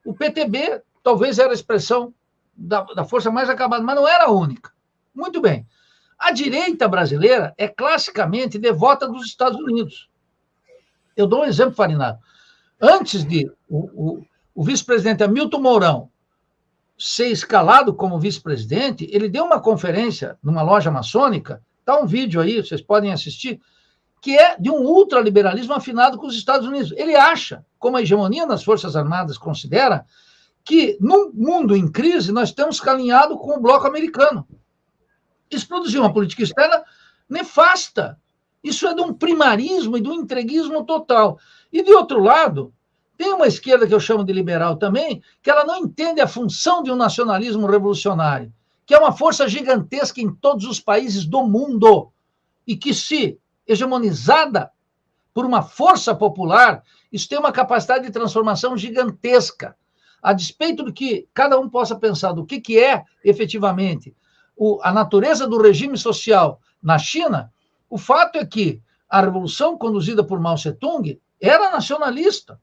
O PTB talvez era a expressão da força mais acabada, mas não era a única. Muito bem. A direita brasileira é classicamente devota dos Estados Unidos. Eu dou um exemplo, Farinado. Antes de o vice-presidente Hamilton Mourão ser escalado como vice-presidente, ele deu uma conferência numa loja maçônica, está um vídeo aí, vocês podem assistir, que é de um ultraliberalismo afinado com os Estados Unidos. Ele acha, como a hegemonia das Forças Armadas considera, que num mundo em crise nós temos que alinhado com o bloco americano. Isso produziu uma política externa nefasta. Isso é de um primarismo e de um entreguismo total. E, de outro lado, tem uma esquerda que eu chamo de liberal também, que ela não entende a função de um nacionalismo revolucionário, que é uma força gigantesca em todos os países do mundo, e que, se hegemonizada por uma força popular, isso tem uma capacidade de transformação gigantesca. A despeito do que cada um possa pensar do que é, efetivamente, a natureza do regime social na China, o fato é que a revolução conduzida por Mao Tse-tung era nacionalista.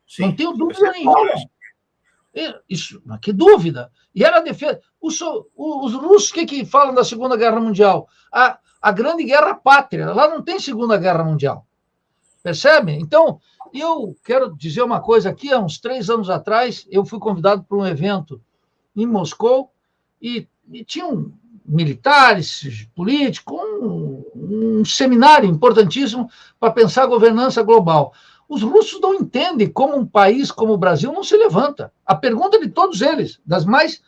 Sim, não tenho dúvida nenhuma. Isso, mas que dúvida. E era defesa. Os russos, o que falam da Segunda Guerra Mundial? A Grande Guerra Pátria. Lá não tem Segunda Guerra Mundial. Percebe? Então, eu quero dizer uma coisa aqui. Há uns 3 anos atrás, eu fui convidado para um evento em Moscou e tinham militares, políticos, um seminário importantíssimo para pensar a governança global. Os russos não entendem como um país como o Brasil não se levanta. A pergunta de todos eles, das mais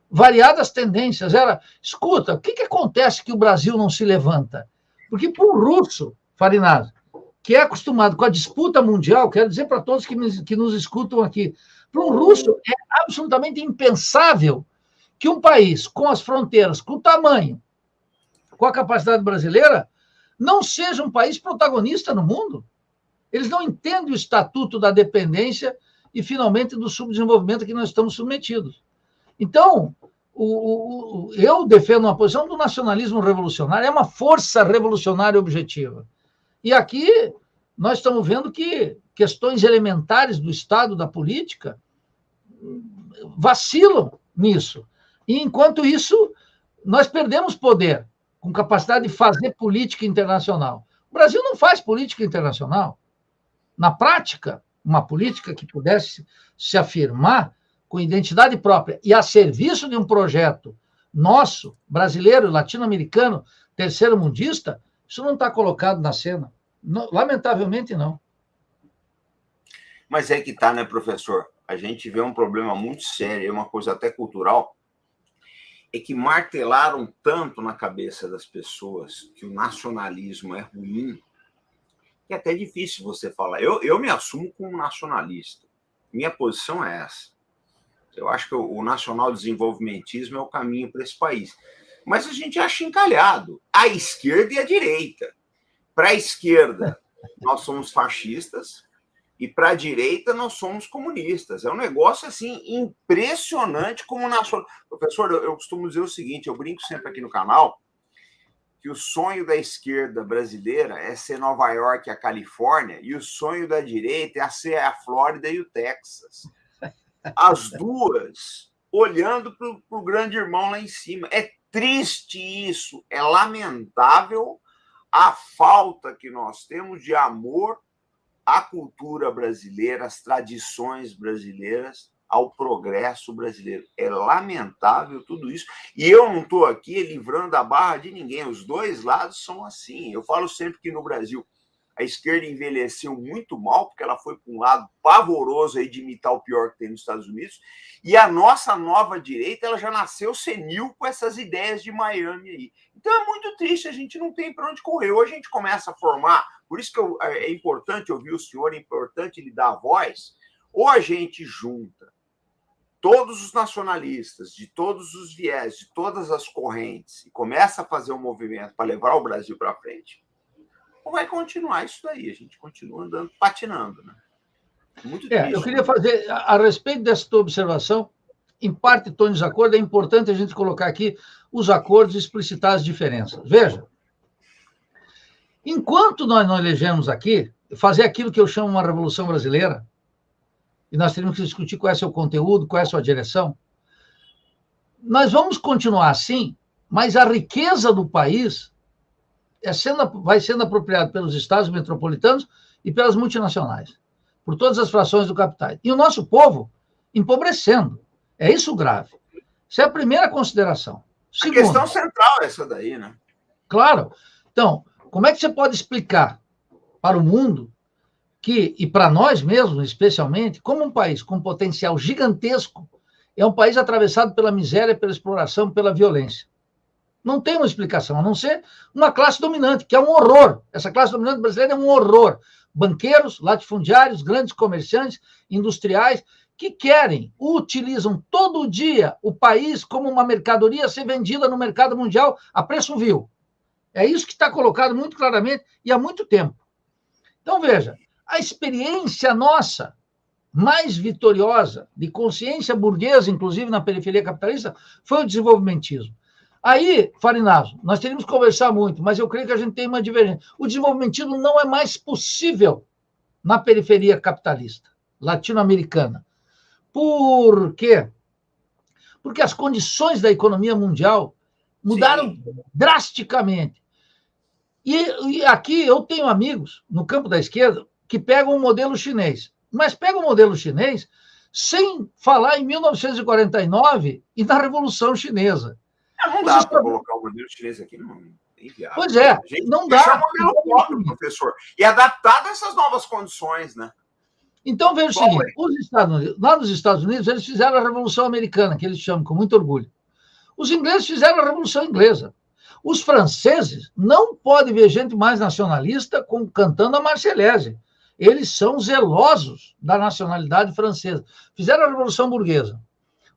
variadas tendências, era: escuta, o que acontece que o Brasil não se levanta? Porque para um russo, Farinaz, que é acostumado com a disputa mundial, quero dizer para todos que nos escutam aqui, para um russo é absolutamente impensável que um país com as fronteiras, com o tamanho, com a capacidade brasileira, não seja um país protagonista no mundo. Eles não entendem o estatuto da dependência e, finalmente, do subdesenvolvimento a que nós estamos submetidos. Então, eu defendo uma posição do nacionalismo revolucionário, é uma força revolucionária objetiva. E aqui nós estamos vendo que questões elementares do Estado, da política, vacilam nisso. E, enquanto isso, nós perdemos poder com capacidade de fazer política internacional. O Brasil não faz política internacional. Na prática, uma política que pudesse se afirmar com identidade própria e a serviço de um projeto nosso, brasileiro, latino-americano, terceiro-mundista, isso não está colocado na cena. Não, lamentavelmente, não. Mas é que está, né, professor? A gente vê um problema muito sério, é uma coisa até cultural, é que martelaram tanto na cabeça das pessoas que o nacionalismo é ruim, que é até difícil você falar. Eu me assumo como nacionalista. Minha posição é essa. Eu acho que o nacional-desenvolvimentismo é o caminho para esse país. Mas a gente acha encalhado. A esquerda e a direita. Para a esquerda, nós somos fascistas, e para a direita, nós somos comunistas. É um negócio, assim, impressionante como nacional. Professor, eu costumo dizer o seguinte, eu brinco sempre aqui no canal, que o sonho da esquerda brasileira é ser Nova York e a Califórnia, e o sonho da direita é ser a Flórida e o Texas. As duas olhando para o grande irmão lá em cima. É triste isso, é lamentável a falta que nós temos de amor à cultura brasileira, às tradições brasileiras, ao progresso brasileiro. É lamentável tudo isso. E eu não estou aqui livrando a barra de ninguém. Os dois lados são assim. Eu falo sempre que no Brasil a esquerda envelheceu muito mal, porque ela foi para um lado pavoroso aí de imitar o pior que tem nos Estados Unidos, e a nossa nova direita ela já nasceu senil com essas ideias de Miami aí. Então é muito triste, a gente não tem para onde correr. Hoje a gente começa a formar, por isso que é importante ouvir o senhor, é importante lhe dar a voz, ou a gente junta todos os nacionalistas, de todos os viés, de todas as correntes, e começa a fazer um movimento para levar o Brasil para frente, não vai continuar isso daí. A gente continua andando, patinando, né? Muito triste. Eu queria fazer, a respeito dessa tua observação, em parte estou em desacordo, é importante a gente colocar aqui os acordos e explicitar as diferenças. Veja, enquanto nós não elegemos aqui, fazer aquilo que eu chamo uma Revolução Brasileira, e nós teremos que discutir qual é o seu conteúdo, qual é a sua direção, nós vamos continuar assim, mas a riqueza do país vai sendo apropriada pelos estados metropolitanos e pelas multinacionais, por todas as frações do capital. E o nosso povo empobrecendo. É isso grave. Essa é a primeira consideração. Segunda, a questão central é essa daí, né? Claro. Então, como é que você pode explicar para o mundo que, e para nós mesmos, especialmente, como um país com potencial gigantesco é um país atravessado pela miséria, pela exploração, pela violência? Não tem uma explicação, a não ser uma classe dominante, que é um horror. Essa classe dominante brasileira é um horror. Banqueiros, latifundiários, grandes comerciantes, industriais, que utilizam todo dia o país como uma mercadoria a ser vendida no mercado mundial a preço vil. É isso que está colocado muito claramente e há muito tempo. Então, veja, a experiência nossa mais vitoriosa, de consciência burguesa, inclusive na periferia capitalista, foi o desenvolvimentismo. Aí, Farinazo, nós teríamos que conversar muito, mas eu creio que a gente tem uma divergência. O desenvolvimentismo não é mais possível na periferia capitalista, latino-americana. Por quê? Porque as condições da economia mundial mudaram drasticamente. E aqui eu tenho amigos no campo da esquerda que pegam o modelo chinês, mas pegam o modelo chinês sem falar em 1949 e na Revolução Chinesa. Não dá para colocar o modelo chinês aqui, não é inviável. Pois é, não dá. É um modelo próprio, professor, e adaptado a essas novas condições, né? Então, veja o seguinte, lá nos Estados Unidos, eles fizeram a Revolução Americana, que eles chamam com muito orgulho. Os ingleses fizeram a Revolução Inglesa. Os franceses não podem ver gente mais nacionalista cantando a Marseillaise. Eles são zelosos da nacionalidade francesa. Fizeram a Revolução Burguesa.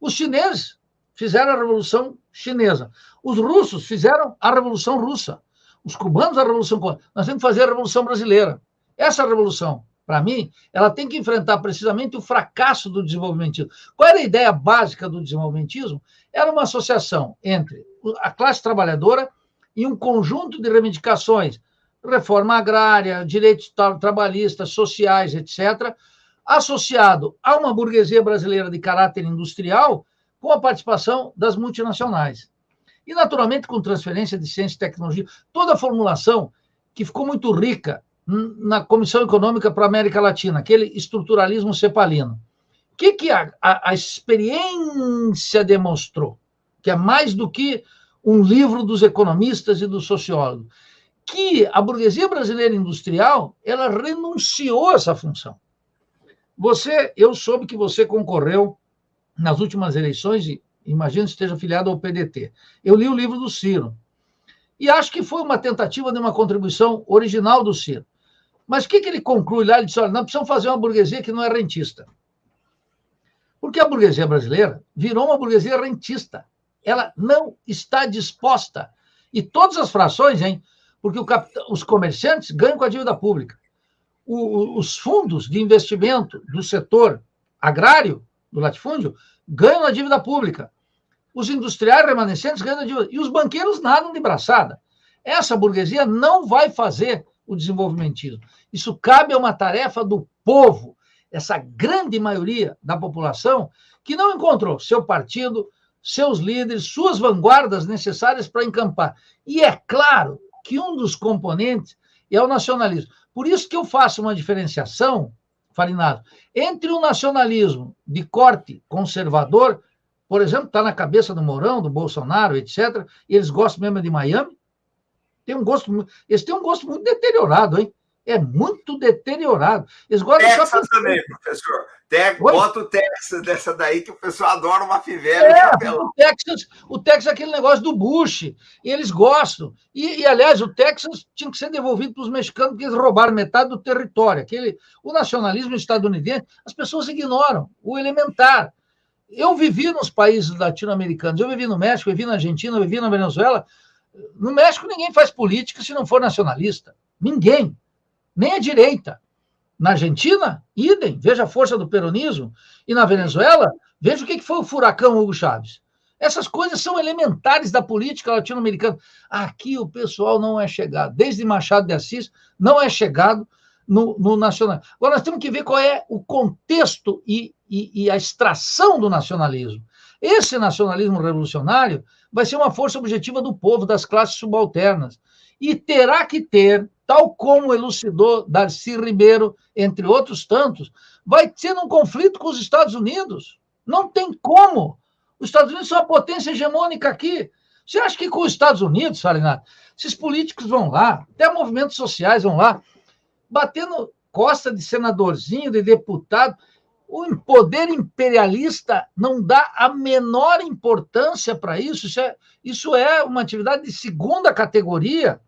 Os chineses fizeram a Revolução Chinesa. Os russos fizeram a Revolução Russa. Os cubanos a Revolução Cubana. Nós temos que fazer a Revolução Brasileira. Essa revolução, para mim, ela tem que enfrentar precisamente o fracasso do desenvolvimentismo. Qual era a ideia básica do desenvolvimentismo? Era uma associação entre a classe trabalhadora e um conjunto de reivindicações, reforma agrária, direitos trabalhistas, sociais, etc., associado a uma burguesia brasileira de caráter industrial com a participação das multinacionais. E, naturalmente, com transferência de ciência e tecnologia, toda a formulação que ficou muito rica na Comissão Econômica para a América Latina, aquele estruturalismo cepalino. O que a experiência demonstrou? Que é mais do que um livro dos economistas e dos sociólogos. Que a burguesia brasileira industrial, ela renunciou a essa função. Eu soube que você concorreu nas últimas eleições, e imagino que esteja afiliado ao PDT. Eu li o livro do Ciro. E acho que foi uma tentativa de uma contribuição original do Ciro. Mas o que ele conclui lá? Ele diz, olha, nós precisamos fazer uma burguesia que não é rentista. Porque a burguesia brasileira virou uma burguesia rentista. Ela não está disposta. E todas as frações, porque os comerciantes ganham com a dívida pública. Os fundos de investimento do setor agrário, do latifúndio, ganham na dívida pública. Os industriais remanescentes ganham na dívida. E os banqueiros nadam de braçada. Essa burguesia não vai fazer o desenvolvimentismo. Isso cabe a uma tarefa do povo, essa grande maioria da população que não encontrou seu partido, seus líderes, suas vanguardas necessárias para encampar. E é claro que um dos componentes é o nacionalismo. Por isso que eu faço uma diferenciação, Farinazo, entre o nacionalismo de corte conservador, por exemplo, está na cabeça do Mourão, do Bolsonaro, etc., e eles gostam mesmo de Miami. Eles têm um gosto muito deteriorado, hein? É muito deteriorado. Eles gostam Texas também, professor. Bota o Texas dessa daí, que o pessoal adora uma fivela e chapelão. O Texas é aquele negócio do Bush, e eles gostam. E, aliás, o Texas tinha que ser devolvido para os mexicanos, porque eles roubaram metade do território. O nacionalismo estadunidense, as pessoas ignoram o elementar. Eu vivi nos países latino-americanos, eu vivi no México, eu vivi na Argentina, eu vivi na Venezuela. No México, ninguém faz política se não for nacionalista. Ninguém. Nem a direita. Na Argentina, idem, veja a força do peronismo. E na Venezuela, veja o que foi o furacão Hugo Chávez. Essas coisas são elementares da política latino-americana. Aqui o pessoal não é chegado. Desde Machado de Assis, não é chegado no nacional. Agora, nós temos que ver qual é o contexto e a extração do nacionalismo. Esse nacionalismo revolucionário vai ser uma força objetiva do povo, das classes subalternas. E terá que ter, tal como elucidou Darcy Ribeiro, entre outros tantos, vai ser um conflito com os Estados Unidos. Não tem como. Os Estados Unidos são a potência hegemônica aqui. Você acha que com os Estados Unidos, Salinato, esses políticos vão lá, até movimentos sociais vão lá, batendo costa de senadorzinho, de deputado? O poder imperialista não dá a menor importância para isso. Isso é uma atividade de segunda categoria.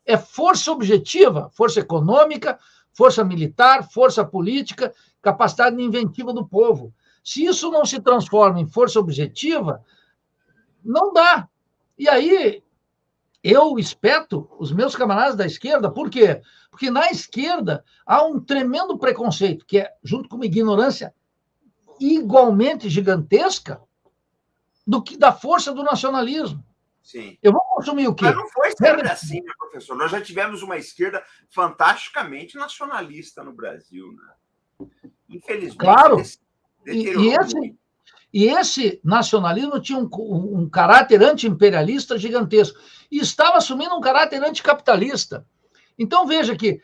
É força objetiva, força econômica, força militar, força política, capacidade inventiva do povo. Se isso não se transforma em força objetiva, não dá. E aí, eu espeto os meus camaradas da esquerda, por quê? Porque na esquerda há um tremendo preconceito, que é, junto com uma ignorância igualmente gigantesca, da força do nacionalismo. Sim. Eu vou consumir o quê? Mas não foi sempre assim, né, professor? Nós já tivemos uma esquerda fantasticamente nacionalista no Brasil, né? Infelizmente, claro. E esse nacionalismo tinha um caráter anti-imperialista gigantesco e estava assumindo um caráter anticapitalista. Então, veja que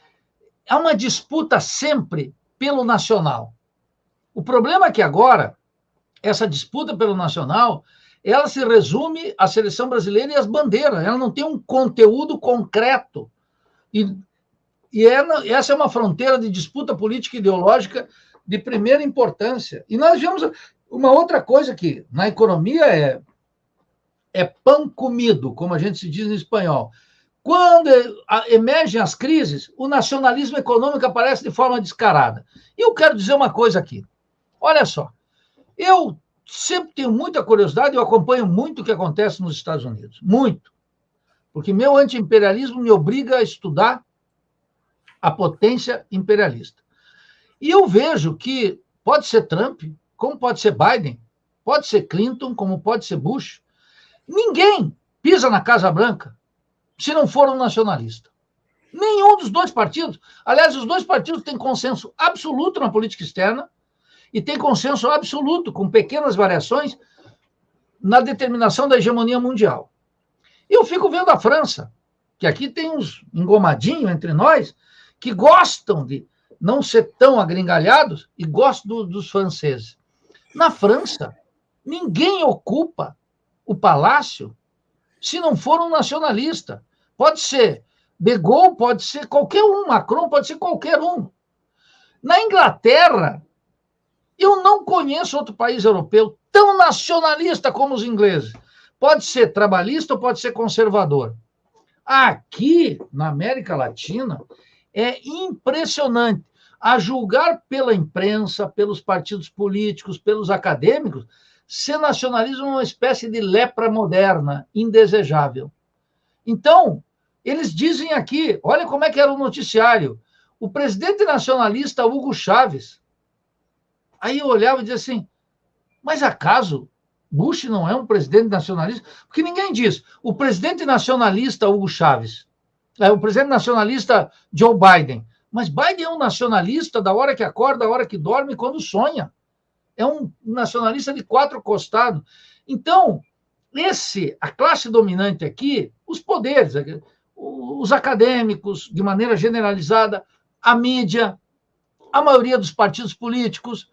há uma disputa sempre pelo nacional. O problema é que agora, essa disputa pelo nacional, ela se resume à seleção brasileira e às bandeiras. Ela não tem um conteúdo concreto. Essa é uma fronteira de disputa política e ideológica de primeira importância. E nós vemos uma outra coisa que na economia é pão comido, como a gente se diz em espanhol. Quando emergem as crises, o nacionalismo econômico aparece de forma descarada. E eu quero dizer uma coisa aqui. Olha só, eu sempre tenho muita curiosidade, eu acompanho muito o que acontece nos Estados Unidos. Muito. Porque meu anti-imperialismo me obriga a estudar a potência imperialista. E eu vejo que pode ser Trump, como pode ser Biden, pode ser Clinton, como pode ser Bush. Ninguém pisa na Casa Branca se não for um nacionalista. Nenhum dos dois partidos. Aliás, os dois partidos têm consenso absoluto na política externa e têm consenso absoluto, com pequenas variações, na determinação da hegemonia mundial. E eu fico vendo a França, que aqui tem uns engomadinhos entre nós, que gostam de não ser tão agringalhados e gostam dos franceses. Na França, ninguém ocupa o palácio se não for um nacionalista. Pode ser De Gaulle, pode ser qualquer um, Macron pode ser qualquer um. Na Inglaterra, eu não conheço outro país europeu tão nacionalista como os ingleses. Pode ser trabalhista ou pode ser conservador. Aqui, na América Latina, é impressionante. A julgar pela imprensa, pelos partidos políticos, pelos acadêmicos, ser nacionalismo é uma espécie de lepra moderna, indesejável. Então, eles dizem aqui, olha como é que era o noticiário, o presidente nacionalista Hugo Chávez. Aí eu olhava e dizia assim, mas acaso Bush não é um presidente nacionalista? Porque ninguém diz, o presidente nacionalista Hugo Chávez, o presidente nacionalista Joe Biden, mas Biden é um nacionalista da hora que acorda, da hora que dorme, quando sonha. É um nacionalista de quatro costados. Então, a classe dominante aqui, os poderes, os acadêmicos, de maneira generalizada, a mídia, a maioria dos partidos políticos,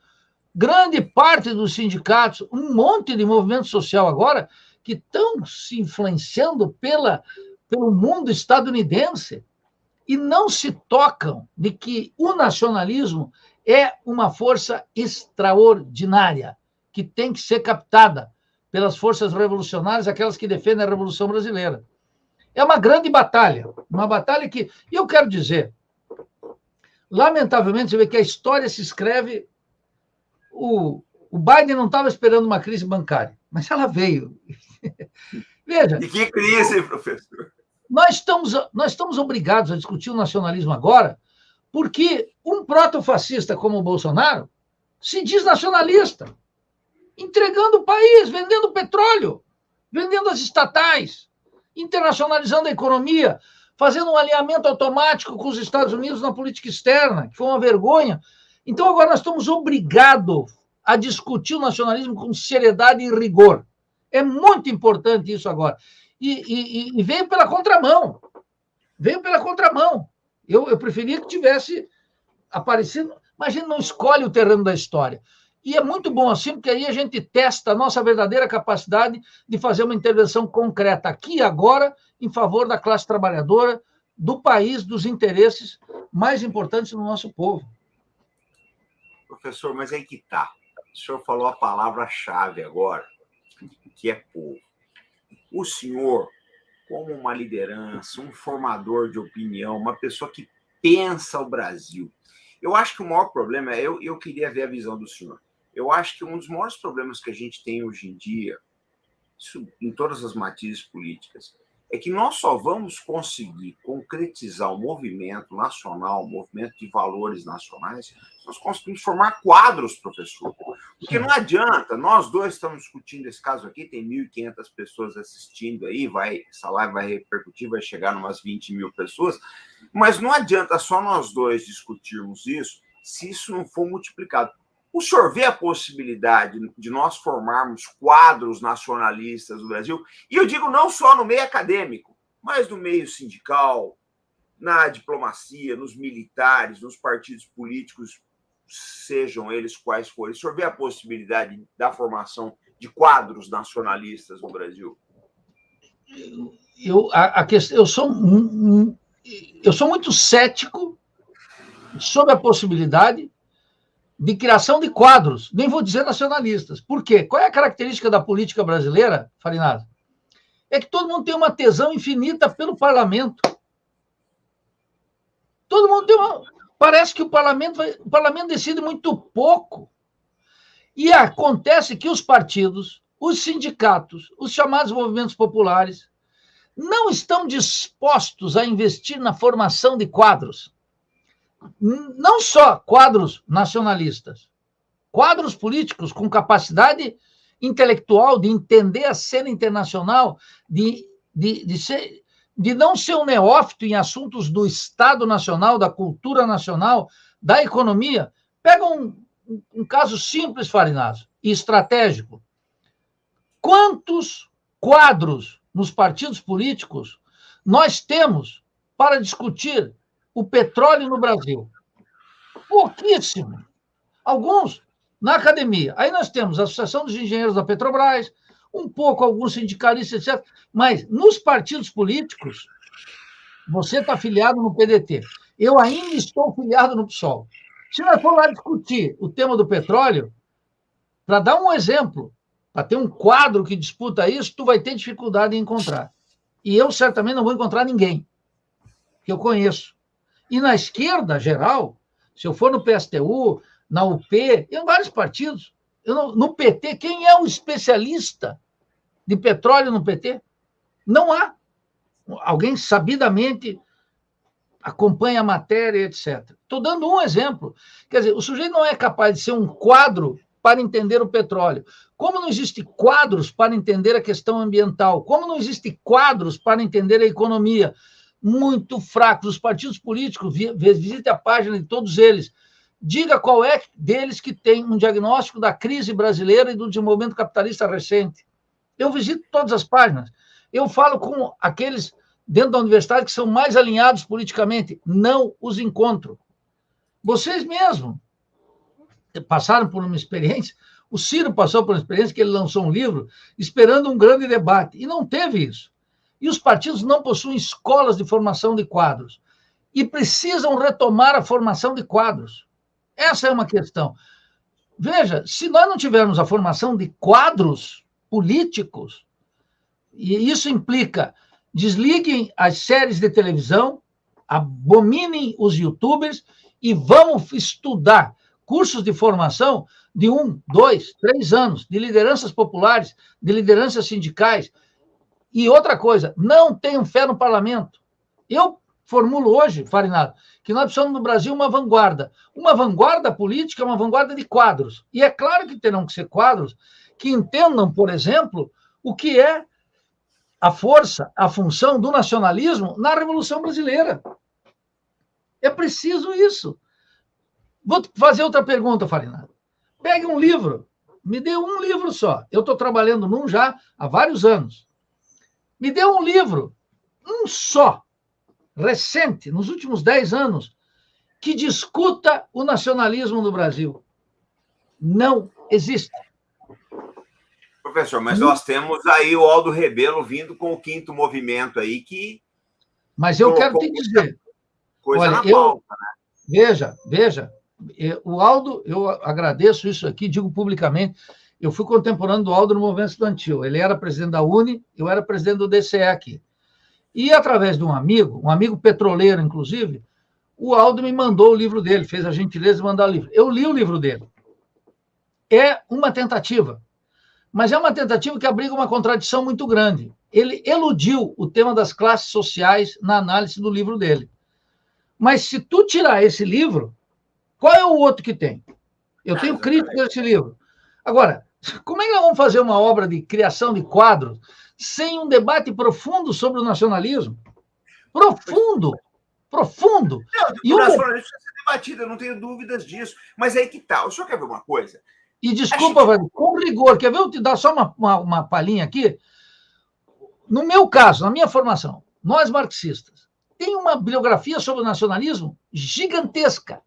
grande parte dos sindicatos, um monte de movimento social agora, que estão se influenciando pelo mundo estadunidense e não se tocam de que o nacionalismo é uma força extraordinária, que tem que ser captada pelas forças revolucionárias, aquelas que defendem a Revolução Brasileira. É uma grande batalha, uma batalha que... E eu quero dizer, lamentavelmente, você vê que a história se escreve... O Biden não estava esperando uma crise bancária, mas ela veio. Veja. E que crise, professor? Nós estamos obrigados a discutir o nacionalismo agora, porque um protofascista como o Bolsonaro se diz nacionalista, entregando o país, vendendo petróleo, vendendo as estatais, internacionalizando a economia, fazendo um alinhamento automático com os Estados Unidos na política externa, que foi uma vergonha. Então, agora nós estamos obrigados a discutir o nacionalismo com seriedade e rigor. É muito importante isso agora. E veio pela contramão. Veio pela contramão. Eu preferia que tivesse aparecido, mas a gente não escolhe o terreno da história. E é muito bom assim, porque aí a gente testa a nossa verdadeira capacidade de fazer uma intervenção concreta aqui e agora em favor da classe trabalhadora, do país, dos interesses mais importantes do nosso povo. Professor, mas aí que está. O senhor falou a palavra-chave agora, que é povo. O senhor, como uma liderança, um formador de opinião, uma pessoa que pensa o Brasil, eu acho que o maior problema é, eu queria ver a visão do senhor. Eu acho que um dos maiores problemas que a gente tem hoje em dia, isso em todas as matizes políticas, é que nós só vamos conseguir concretizar o movimento nacional, o movimento de valores nacionais, se nós conseguimos formar quadros, professor. Porque não adianta, nós dois estamos discutindo esse caso aqui, tem 1.500 pessoas assistindo aí, essa live vai repercutir, vai chegar em umas 20 mil pessoas, mas não adianta só nós dois discutirmos isso, se isso não for multiplicado. O senhor vê a possibilidade de nós formarmos quadros nacionalistas do Brasil? E eu digo não só no meio acadêmico, mas no meio sindical, na diplomacia, nos militares, nos partidos políticos, sejam eles quais forem. O senhor vê a possibilidade da formação de quadros nacionalistas no Brasil? Eu sou muito cético sobre a possibilidade de criação de quadros, nem vou dizer nacionalistas. Por quê? Qual é a característica da política brasileira, Farinazzo? É que todo mundo tem uma tesão infinita pelo parlamento. Todo mundo tem uma... Parece que o parlamento decide muito pouco. E acontece que os partidos, os sindicatos, os chamados movimentos populares, não estão dispostos a investir na formação de quadros. Não só quadros nacionalistas, quadros políticos com capacidade intelectual de entender a cena internacional, de não ser um neófito em assuntos do Estado Nacional, da cultura nacional, da economia. Pega um caso simples, Farinazzo, e estratégico. Quantos quadros nos partidos políticos nós temos para discutir o petróleo no Brasil? Pouquíssimo. Alguns na academia. Aí nós temos a Associação dos Engenheiros da Petrobras, um pouco alguns sindicalistas, etc. Mas nos partidos políticos, você está filiado no PDT. Eu ainda estou filiado no PSOL. Se nós for lá discutir o tema do petróleo, para dar um exemplo, para ter um quadro que disputa isso, tu vai ter dificuldade em encontrar. E eu certamente não vou encontrar ninguém que eu conheço. E na esquerda geral, se eu for no PSTU, na UP, em vários partidos, no PT, quem é o especialista de petróleo no PT? Não há. Alguém sabidamente acompanha a matéria, etc. Estou dando um exemplo. Quer dizer, o sujeito não é capaz de ser um quadro para entender o petróleo. Como não existem quadros para entender a questão ambiental? Como não existem quadros para entender a economia? Muito fracos. Os partidos políticos, visite a página de todos eles, diga qual é deles que tem um diagnóstico da crise brasileira e do desenvolvimento capitalista recente. Eu visito todas as páginas. Eu falo com aqueles dentro da universidade que são mais alinhados politicamente. Não os encontro. Vocês mesmos passaram por uma experiência, o Ciro passou por uma experiência que ele lançou um livro esperando um grande debate, e não teve isso. E os partidos não possuem escolas de formação de quadros. E precisam retomar a formação de quadros. Essa é uma questão. Veja, se nós não tivermos a formação de quadros políticos, e isso implica, desliguem as séries de televisão, abominem os youtubers e vamos estudar cursos de formação de 1, 2, 3 anos, de lideranças populares, de lideranças sindicais. E outra coisa, não tenham fé no parlamento. Eu formulo hoje, Farinado, que nós precisamos no Brasil uma vanguarda política, uma vanguarda de quadros. E é claro que terão que ser quadros que entendam, por exemplo, o que é a força, a função do nacionalismo na Revolução Brasileira. É preciso isso. Vou fazer outra pergunta, Farinado. Pegue um livro, me dê um livro só. Eu estou trabalhando num já há vários anos. Me dê um livro, um só, recente, nos últimos 10 anos, que discuta o nacionalismo no Brasil. Não existe. Professor, mas nós temos aí o Aldo Rebelo vindo com o quinto movimento aí que... Mas eu quero te dizer... Coisa olha, na pauta, né? Veja, o Aldo, eu agradeço isso aqui, digo publicamente, eu fui contemporâneo do Aldo no movimento estudantil. Ele era presidente da UNE, eu era presidente do DCE aqui. E, através de um amigo petroleiro, inclusive, o Aldo me mandou o livro dele, fez a gentileza de mandar o livro. Eu li o livro dele. É uma tentativa, mas é uma tentativa que abriga uma contradição muito grande. Ele eludiu o tema das classes sociais na análise do livro dele. Mas, se tu tirar esse livro, qual é o outro que tem? Eu tenho crítica desse livro. Agora, como é que nós vamos fazer uma obra de criação de quadros sem um debate profundo sobre o nacionalismo? Profundo! Profundo! Não, o nacionalismo precisa ser debatido, eu não tenho dúvidas disso. Mas aí que tá. O senhor quer ver uma coisa? E desculpa, com rigor, quer ver eu te dar só uma palhinha aqui? No meu caso, na minha formação, nós marxistas, tem uma bibliografia sobre o nacionalismo gigantesca,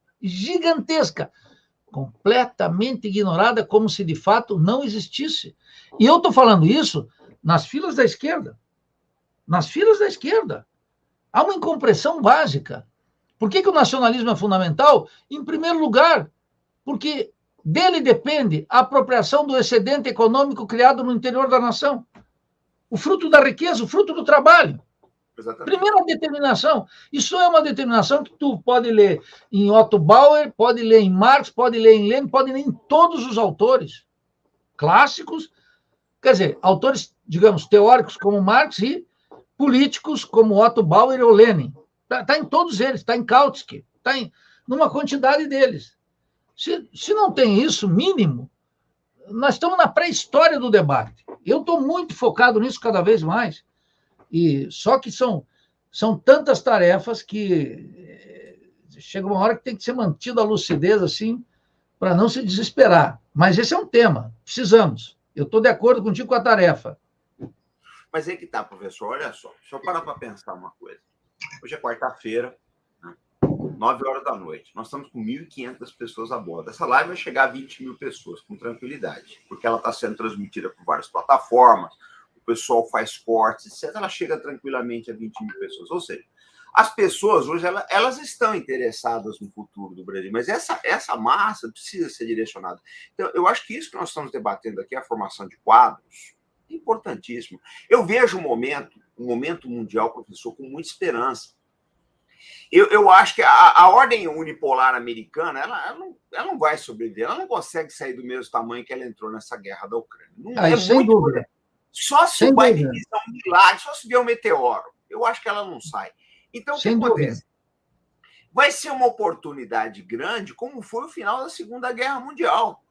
completamente ignorada, como se de fato não existisse. E eu estou falando isso nas filas da esquerda. Nas filas da esquerda. Há uma incompreensão básica. Por que o nacionalismo é fundamental? Em primeiro lugar, porque dele depende a apropriação do excedente econômico criado no interior da nação. O fruto da riqueza, o fruto do trabalho. Exatamente. Primeira determinação. Isso é uma determinação que tu pode ler em Otto Bauer, pode ler em Marx, pode ler em Lenin, pode ler em todos os autores clássicos, quer dizer, autores, digamos, teóricos como Marx e políticos como Otto Bauer ou Lenin. Está em todos eles, está em Kautsky, está numa quantidade deles. Se não tem isso mínimo, nós estamos na pré-história do debate. Eu estou muito focado nisso cada vez mais. E só que são tantas tarefas que chega uma hora que tem que ser mantida a lucidez assim, para não se desesperar. Mas esse é um tema, precisamos. Eu estou de acordo contigo com a tarefa. Mas aí que tá, professor, olha só. Deixa eu parar para pensar uma coisa. Hoje é quarta-feira, 9 horas da noite. Nós estamos com 1.500 pessoas a bordo. Essa live vai chegar a 20 mil pessoas, com tranquilidade, porque ela está sendo transmitida por várias plataformas, o pessoal faz cortes, etc. Ela chega tranquilamente a 20 mil pessoas. Ou seja, as pessoas hoje elas estão interessadas no futuro do Brasil, mas essa massa precisa ser direcionada. Então, eu acho que isso que nós estamos debatendo aqui, a formação de quadros, é importantíssimo. Eu vejo um momento mundial, professor, com muita esperança. Eu acho que a ordem unipolar americana ela não vai sobreviver, ela não consegue sair do mesmo tamanho que ela entrou nessa guerra da Ucrânia. Não sem dúvida. Só se o Biden fizer um milagre, só se vier um meteoro. Eu acho que ela não sai. Então, o que acontece? Vai ser uma oportunidade grande, como foi o final da Segunda Guerra Mundial.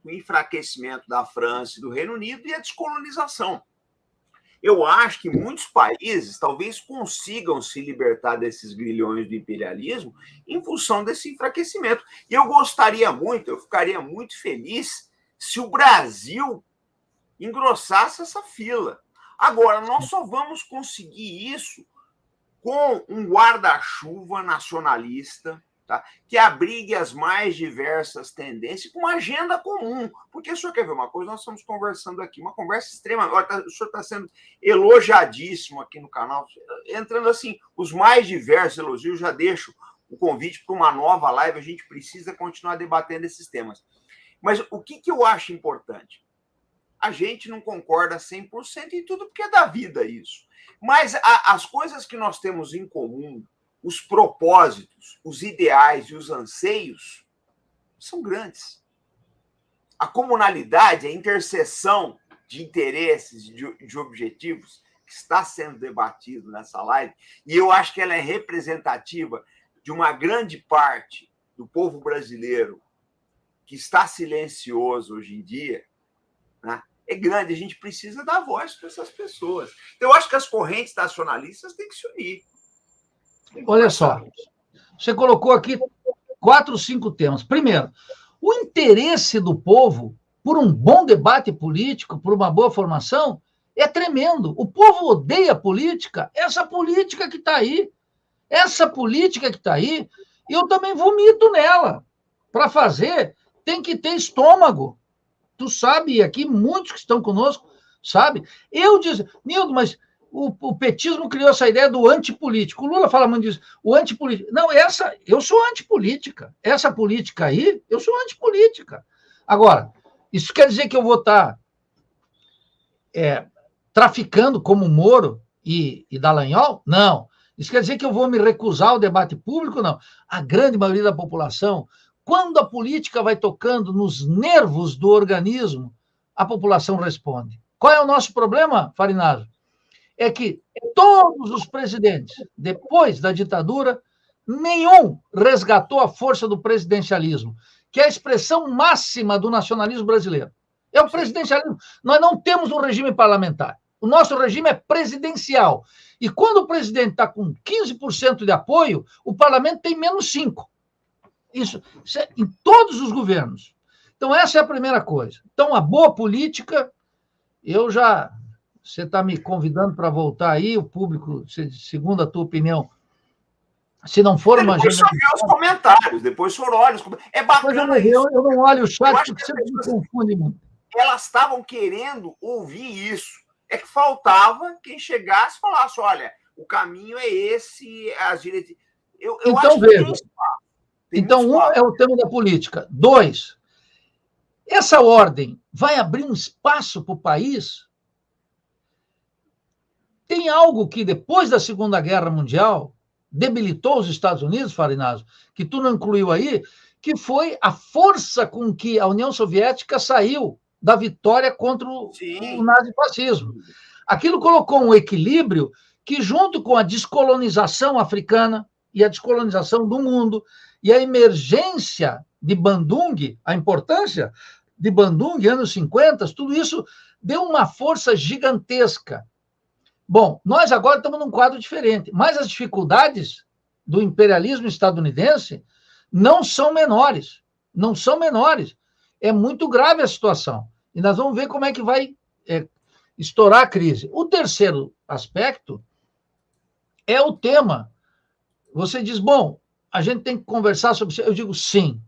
O enfraquecimento da França e do Reino Unido e a descolonização. Eu acho que muitos países talvez consigam se libertar desses grilhões do imperialismo em função desse enfraquecimento. E eu ficaria muito feliz se o Brasil engrossasse essa fila. Agora, nós só vamos conseguir isso com um guarda-chuva nacionalista, tá? Que abrigue as mais diversas tendências com uma agenda comum. Porque o senhor quer ver uma coisa? Nós estamos conversando aqui, uma conversa extrema. O senhor está sendo elogiadíssimo aqui no canal. Entrando assim, os mais diversos elogios, já deixo o convite para uma nova live. A gente precisa continuar debatendo esses temas. Mas o que eu acho importante? A gente não concorda 100% em tudo, porque é da vida isso. Mas as coisas que nós temos em comum, os propósitos, os ideais e os anseios, são grandes. A comunalidade, a interseção de interesses, de objetivos que está sendo debatido nessa live, e eu acho que ela é representativa de uma grande parte do povo brasileiro que está silencioso hoje em dia, né? É grande, a gente precisa dar voz para essas pessoas. Então, eu acho que as correntes nacionalistas têm que se unir. Olha só, você colocou aqui 4, 5 temas. Primeiro, o interesse do povo por um bom debate político, por uma boa formação, é tremendo. O povo odeia a política, essa política que está aí. Essa política que está aí, eu também vomito nela. Para fazer, tem que ter estômago. Tu sabe, e aqui muitos que estão conosco, sabe? Eu disse, Nildo, mas o petismo criou essa ideia do antipolítico. O Lula fala muito disso, o antipolítico. Não, eu sou antipolítica. Essa política aí, eu sou antipolítica. Agora, isso quer dizer que eu vou estar traficando como Moro e Dallagnol? Não. Isso quer dizer que eu vou me recusar ao debate público? Não. A grande maioria da população, quando a política vai tocando nos nervos do organismo, a população responde. Qual é o nosso problema, Farinazzo? É que todos os presidentes, depois da ditadura, nenhum resgatou a força do presidencialismo, que é a expressão máxima do nacionalismo brasileiro. É o presidencialismo. Nós não temos um regime parlamentar. O nosso regime é presidencial. E quando o presidente está com 15% de apoio, o parlamento tem menos 5%. Isso é em todos os governos. Então, essa é a primeira coisa. Então, a boa política, você está me convidando para voltar aí, o público, segundo a tua opinião, se não for uma... Depois só vê os comentários, depois só olha os comentários. É bacana isso. Eu não olho o chat, porque sempre me confunde muito. Elas estavam querendo ouvir isso. É que faltava quem chegasse e falasse, olha, o caminho é esse, as diretrizes... Então, veja. Então, 1 é o tema da política. 2, essa ordem vai abrir um espaço para o país? Tem algo que, depois da Segunda Guerra Mundial, debilitou os Estados Unidos, Farinazzo, que tu não incluiu aí, que foi a força com que a União Soviética saiu da vitória contra o nazifascismo. Aquilo colocou um equilíbrio que, junto com a descolonização africana e a descolonização do mundo, e a emergência de Bandung, a importância de Bandung, anos 50, tudo isso deu uma força gigantesca. Bom, nós agora estamos num quadro diferente, mas as dificuldades do imperialismo estadunidense não são menores. Não são menores. É muito grave a situação. E nós vamos ver como é que vai estourar a crise. O terceiro aspecto é o tema. Você diz, bom, a gente tem que conversar sobre isso. Eu digo, sim.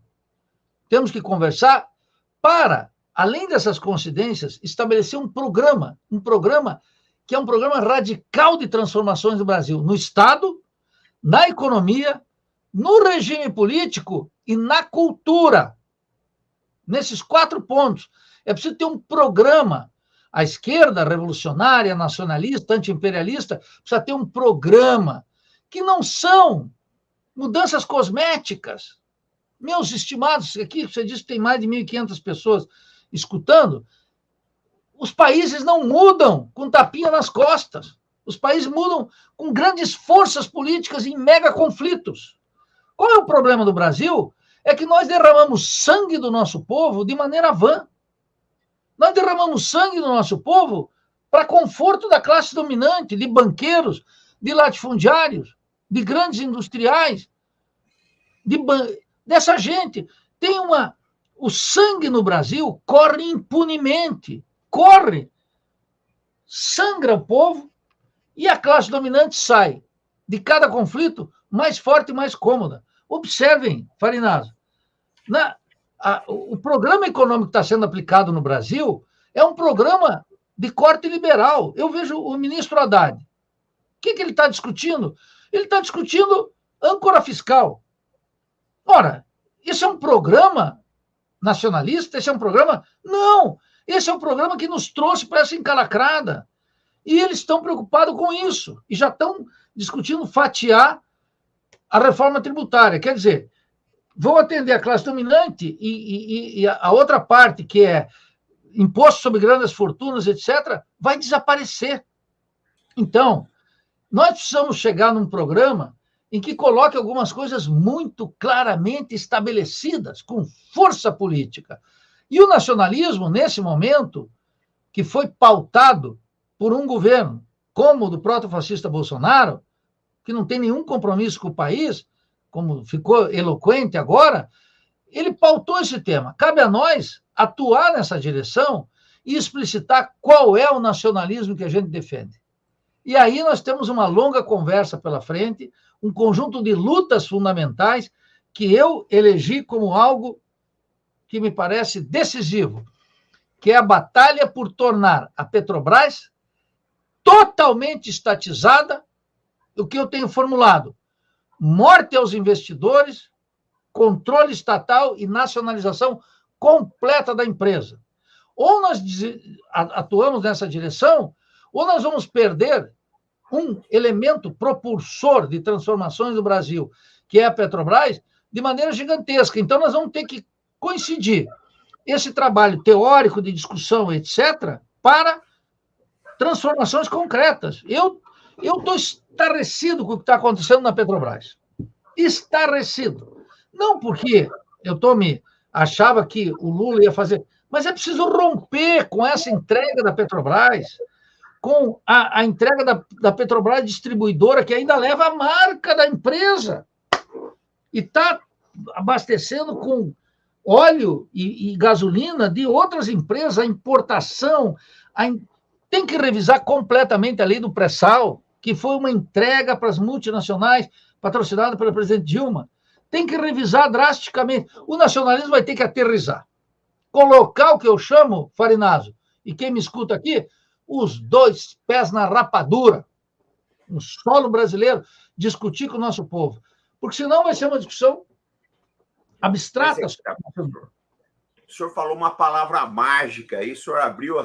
Temos que conversar para, além dessas coincidências, estabelecer um programa que é um programa radical de transformações do Brasil, no Estado, na economia, no regime político e na cultura. Nesses 4 pontos. É preciso ter um programa. A esquerda revolucionária, nacionalista, anti-imperialista, precisa ter um programa que não são mudanças cosméticas. Meus estimados, aqui você disse que tem mais de 1.500 pessoas escutando, os países não mudam com tapinha nas costas. Os países mudam com grandes forças políticas em mega conflitos. Qual é o problema do Brasil? É que nós derramamos sangue do nosso povo de maneira vã. Nós derramamos sangue do nosso povo para conforto da classe dominante, de banqueiros, de latifundiários, de grandes industriais, dessa gente. O sangue no Brasil corre impunemente. Corre, sangra o povo e a classe dominante sai de cada conflito mais forte e mais cômoda. Observem, Farinazzo, o programa econômico que está sendo aplicado no Brasil é um programa de corte liberal. Eu vejo o ministro Haddad. O que ele está discutindo? Ele está discutindo âncora fiscal. Ora, isso é um programa nacionalista? Esse é um programa... Não! Esse é um programa que nos trouxe para essa encalacrada. E eles estão preocupados com isso. E já estão discutindo fatiar a reforma tributária. Quer dizer, vão atender a classe dominante e a outra parte, que é imposto sobre grandes fortunas, etc., vai desaparecer. Então, nós precisamos chegar num programa em que coloque algumas coisas muito claramente estabelecidas, com força política. E o nacionalismo, nesse momento, que foi pautado por um governo, como o do proto-fascista Bolsonaro, que não tem nenhum compromisso com o país, como ficou eloquente agora, ele pautou esse tema. Cabe a nós atuar nessa direção e explicitar qual é o nacionalismo que a gente defende. E aí nós temos uma longa conversa pela frente, um conjunto de lutas fundamentais que eu elegi como algo que me parece decisivo, que é a batalha por tornar a Petrobras totalmente estatizada, o que eu tenho formulado: morte aos investidores, controle estatal e nacionalização completa da empresa. Ou nós atuamos nessa direção, ou nós vamos perder um elemento propulsor de transformações do Brasil, que é a Petrobras, de maneira gigantesca. Então, nós vamos ter que coincidir esse trabalho teórico de discussão, etc., para transformações concretas. Eu estou estarrecido com o que está acontecendo na Petrobras. Estarrecido. Não porque achava que o Lula ia fazer, mas é preciso romper com essa entrega da Petrobras, com a entrega da Petrobras distribuidora, que ainda leva a marca da empresa e está abastecendo com óleo e gasolina de outras empresas, a importação. Tem que revisar completamente a lei do pré-sal, que foi uma entrega para as multinacionais, patrocinada pela presidente Dilma. Tem que revisar drasticamente. O nacionalismo vai ter que aterrissar. Colocar o que eu chamo, Farinazo, e quem me escuta aqui, os dois pés na rapadura, no solo brasileiro, discutir com o nosso povo. Porque senão vai ser uma discussão abstrata. O senhor falou uma palavra mágica, e o senhor abriu o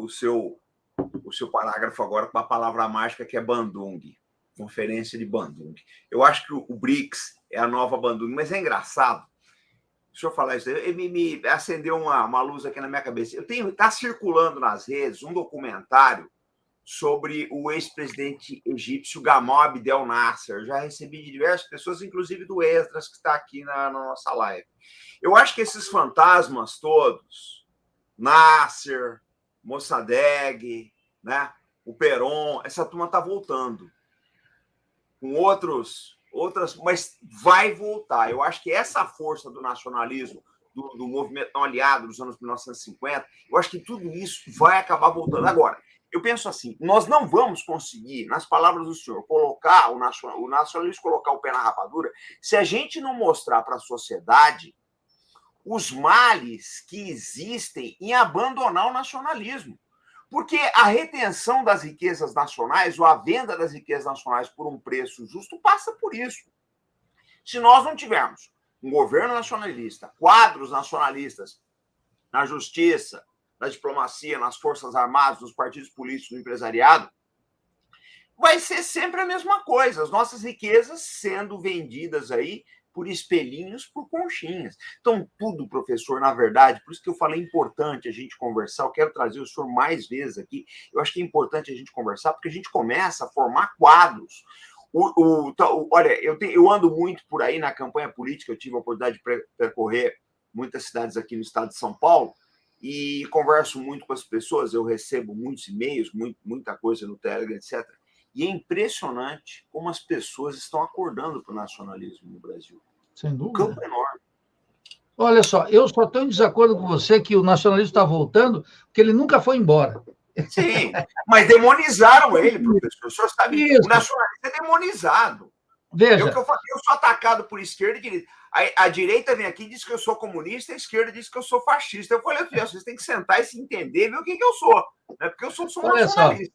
seu parágrafo agora com uma palavra mágica que é Bandung, Conferência de Bandung. Eu acho que o BRICS é a nova Bandung, mas é engraçado. O senhor falar isso, me acendeu uma luz aqui na minha cabeça. Está circulando nas redes um documentário sobre o ex-presidente egípcio Gamal Abdel Nasser. Eu já recebi de diversas pessoas, inclusive do Esdras, que está aqui na nossa live. Eu acho que esses fantasmas todos, Nasser, Mossadegh, né, o Peron, essa turma está voltando. Com outras, mas vai voltar. Eu acho que essa força do nacionalismo, do movimento não aliado dos anos 1950, eu acho que tudo isso vai acabar voltando. Agora, eu penso assim, nós não vamos conseguir, nas palavras do senhor, colocar o nacionalismo, colocar o pé na rapadura, se a gente não mostrar para a sociedade os males que existem em abandonar o nacionalismo. Porque a retenção das riquezas nacionais ou a venda das riquezas nacionais por um preço justo passa por isso. Se nós não tivermos um governo nacionalista, quadros nacionalistas na justiça, na diplomacia, nas forças armadas, nos partidos políticos, no empresariado, vai ser sempre a mesma coisa. As nossas riquezas sendo vendidas aí por espelhinhos, por conchinhas. Então, tudo, professor, na verdade, por isso que eu falei importante a gente conversar, eu quero trazer o senhor mais vezes aqui, eu acho que é importante a gente conversar, porque a gente começa a formar quadros. Olha, eu ando muito por aí na campanha política, eu tive a oportunidade de percorrer muitas cidades aqui no estado de São Paulo, e converso muito com as pessoas, eu recebo muitos e-mails, muita coisa no Telegram, etc., e é impressionante como as pessoas estão acordando para o nacionalismo no Brasil. Sem dúvida. O campo é enorme. Olha só, eu só estou em desacordo com você que o nacionalismo está voltando, porque ele nunca foi embora. Sim, mas demonizaram ele, professor. O senhor sabe, o nacionalismo é demonizado. Veja. Eu sou atacado por esquerda e direita. A direita vem aqui e diz que eu sou comunista, a esquerda diz que eu sou fascista. Eu falei, vocês têm que sentar e se entender e ver o que eu sou. Né? Porque eu sou nacionalista.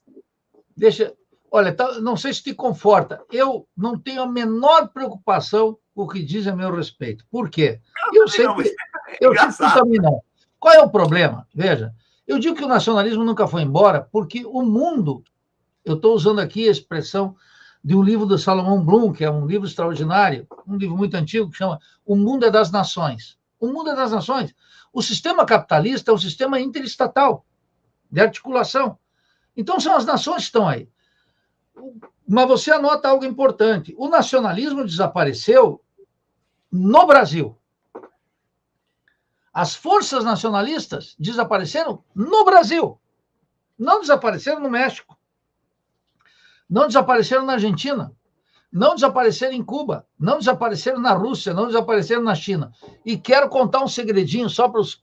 Deixa... Olha, não sei se te conforta. Eu não tenho a menor preocupação com o que dizem a meu respeito. Por quê? Eu sei que eu também não. Qual é o problema? Veja, eu digo que o nacionalismo nunca foi embora porque o mundo, eu estou usando aqui a expressão de um livro do Salomão Bloom, que é um livro extraordinário, um livro muito antigo, que chama O Mundo é das Nações. O Mundo é das Nações. O sistema capitalista é um sistema interestatal, de articulação. Então, são as nações que estão aí. Mas você anota algo importante. O nacionalismo desapareceu no Brasil. As forças nacionalistas desapareceram no Brasil. Não desapareceram no México. Não desapareceram na Argentina. Não desapareceram em Cuba. Não desapareceram na Rússia. Não desapareceram na China. E quero contar um segredinho só para os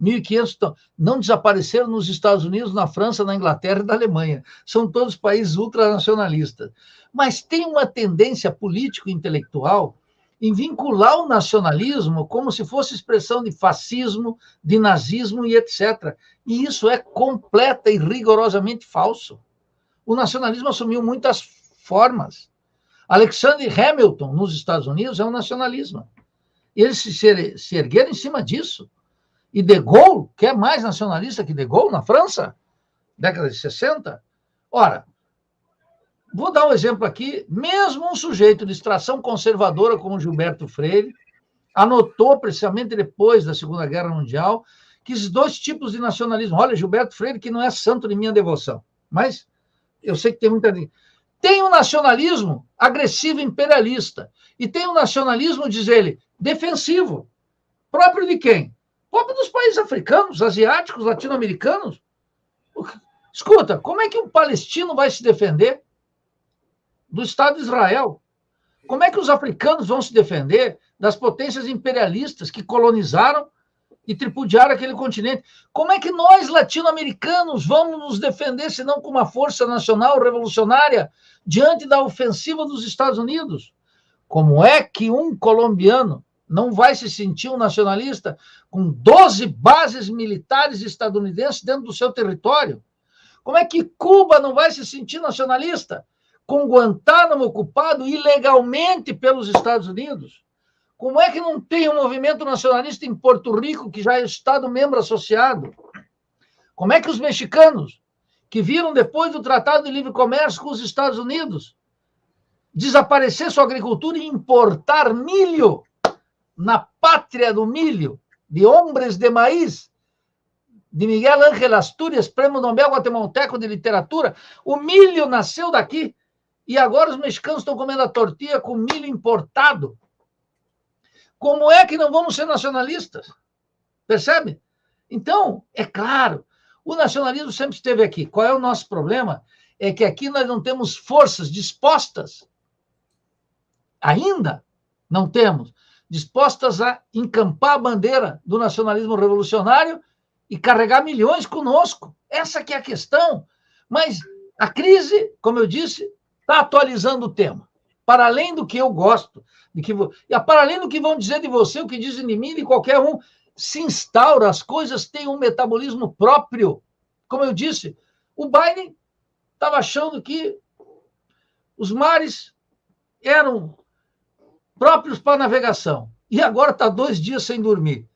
1.500. Não desapareceram nos Estados Unidos, na França, na Inglaterra e na Alemanha. São todos países ultranacionalistas. Mas tem uma tendência político-intelectual em vincular o nacionalismo como se fosse expressão de fascismo, de nazismo e etc. E isso é completa e rigorosamente falso. O nacionalismo assumiu muitas formas. Alexander Hamilton, nos Estados Unidos, é um nacionalismo. Eles se ergueram em cima disso. E De Gaulle, que é mais nacionalista que De Gaulle na França, década de 60. Ora, vou dar um exemplo aqui. Mesmo um sujeito de extração conservadora como Gilberto Freire anotou, precisamente depois da Segunda Guerra Mundial, que esses dois tipos de nacionalismo... Olha, Gilberto Freire, que não é santo de minha devoção, mas eu sei que tem muita gente. Tem o nacionalismo agressivo imperialista e tem o nacionalismo, diz ele, defensivo. Próprio de quem? Próprio dos países africanos, asiáticos, latino-americanos. Escuta, como é que um palestino vai se defender do Estado de Israel? Como é que os africanos vão se defender das potências imperialistas que colonizaram e tripudiaram aquele continente? Como é que nós, latino-americanos, vamos nos defender, se não com uma força nacional revolucionária, diante da ofensiva dos Estados Unidos? Como é que um colombiano não vai se sentir um nacionalista com 12 bases militares estadunidenses dentro do seu território? Como é que Cuba não vai se sentir nacionalista com Guantánamo ocupado ilegalmente pelos Estados Unidos? Como é que não tem um movimento nacionalista em Porto Rico, que já é Estado-membro associado? Como é que os mexicanos, que viram depois do Tratado de Livre Comércio com os Estados Unidos, desaparecer sua agricultura e importar milho na pátria do milho, de Hombres de Maíz, de Miguel Ángel Astúrias, prêmio Nobel guatemalteco de literatura? O milho nasceu daqui e agora os mexicanos estão comendo a tortilha com milho importado. Como é que não vamos ser nacionalistas? Percebe? Então, é claro, o nacionalismo sempre esteve aqui. Qual é o nosso problema? É que aqui nós não temos forças dispostas, ainda não temos, dispostas a encampar a bandeira do nacionalismo revolucionário e carregar milhões conosco. Essa que é a questão. Mas a crise, como eu disse, está atualizando o tema. Para além do que eu gosto, para além do que vão dizer de você, o que dizem de mim, de qualquer um, se instaura, as coisas têm um metabolismo próprio. Como eu disse, o Biden estava achando que os mares eram próprios para navegação. E agora está 2 dias sem dormir.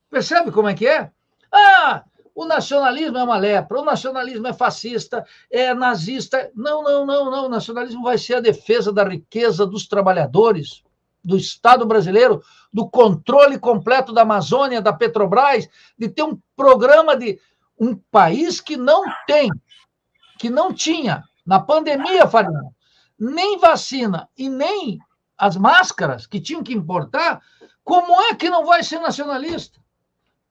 Percebe como é que é? Ah, o nacionalismo é uma lepra, o nacionalismo é fascista, é nazista. Não. O nacionalismo vai ser a defesa da riqueza dos trabalhadores, do Estado brasileiro, do controle completo da Amazônia, da Petrobras, de ter um programa de um país que não tem, que não tinha, na pandemia, Farinha, nem vacina e nem as máscaras que tinham que importar. Como é que não vai ser nacionalista?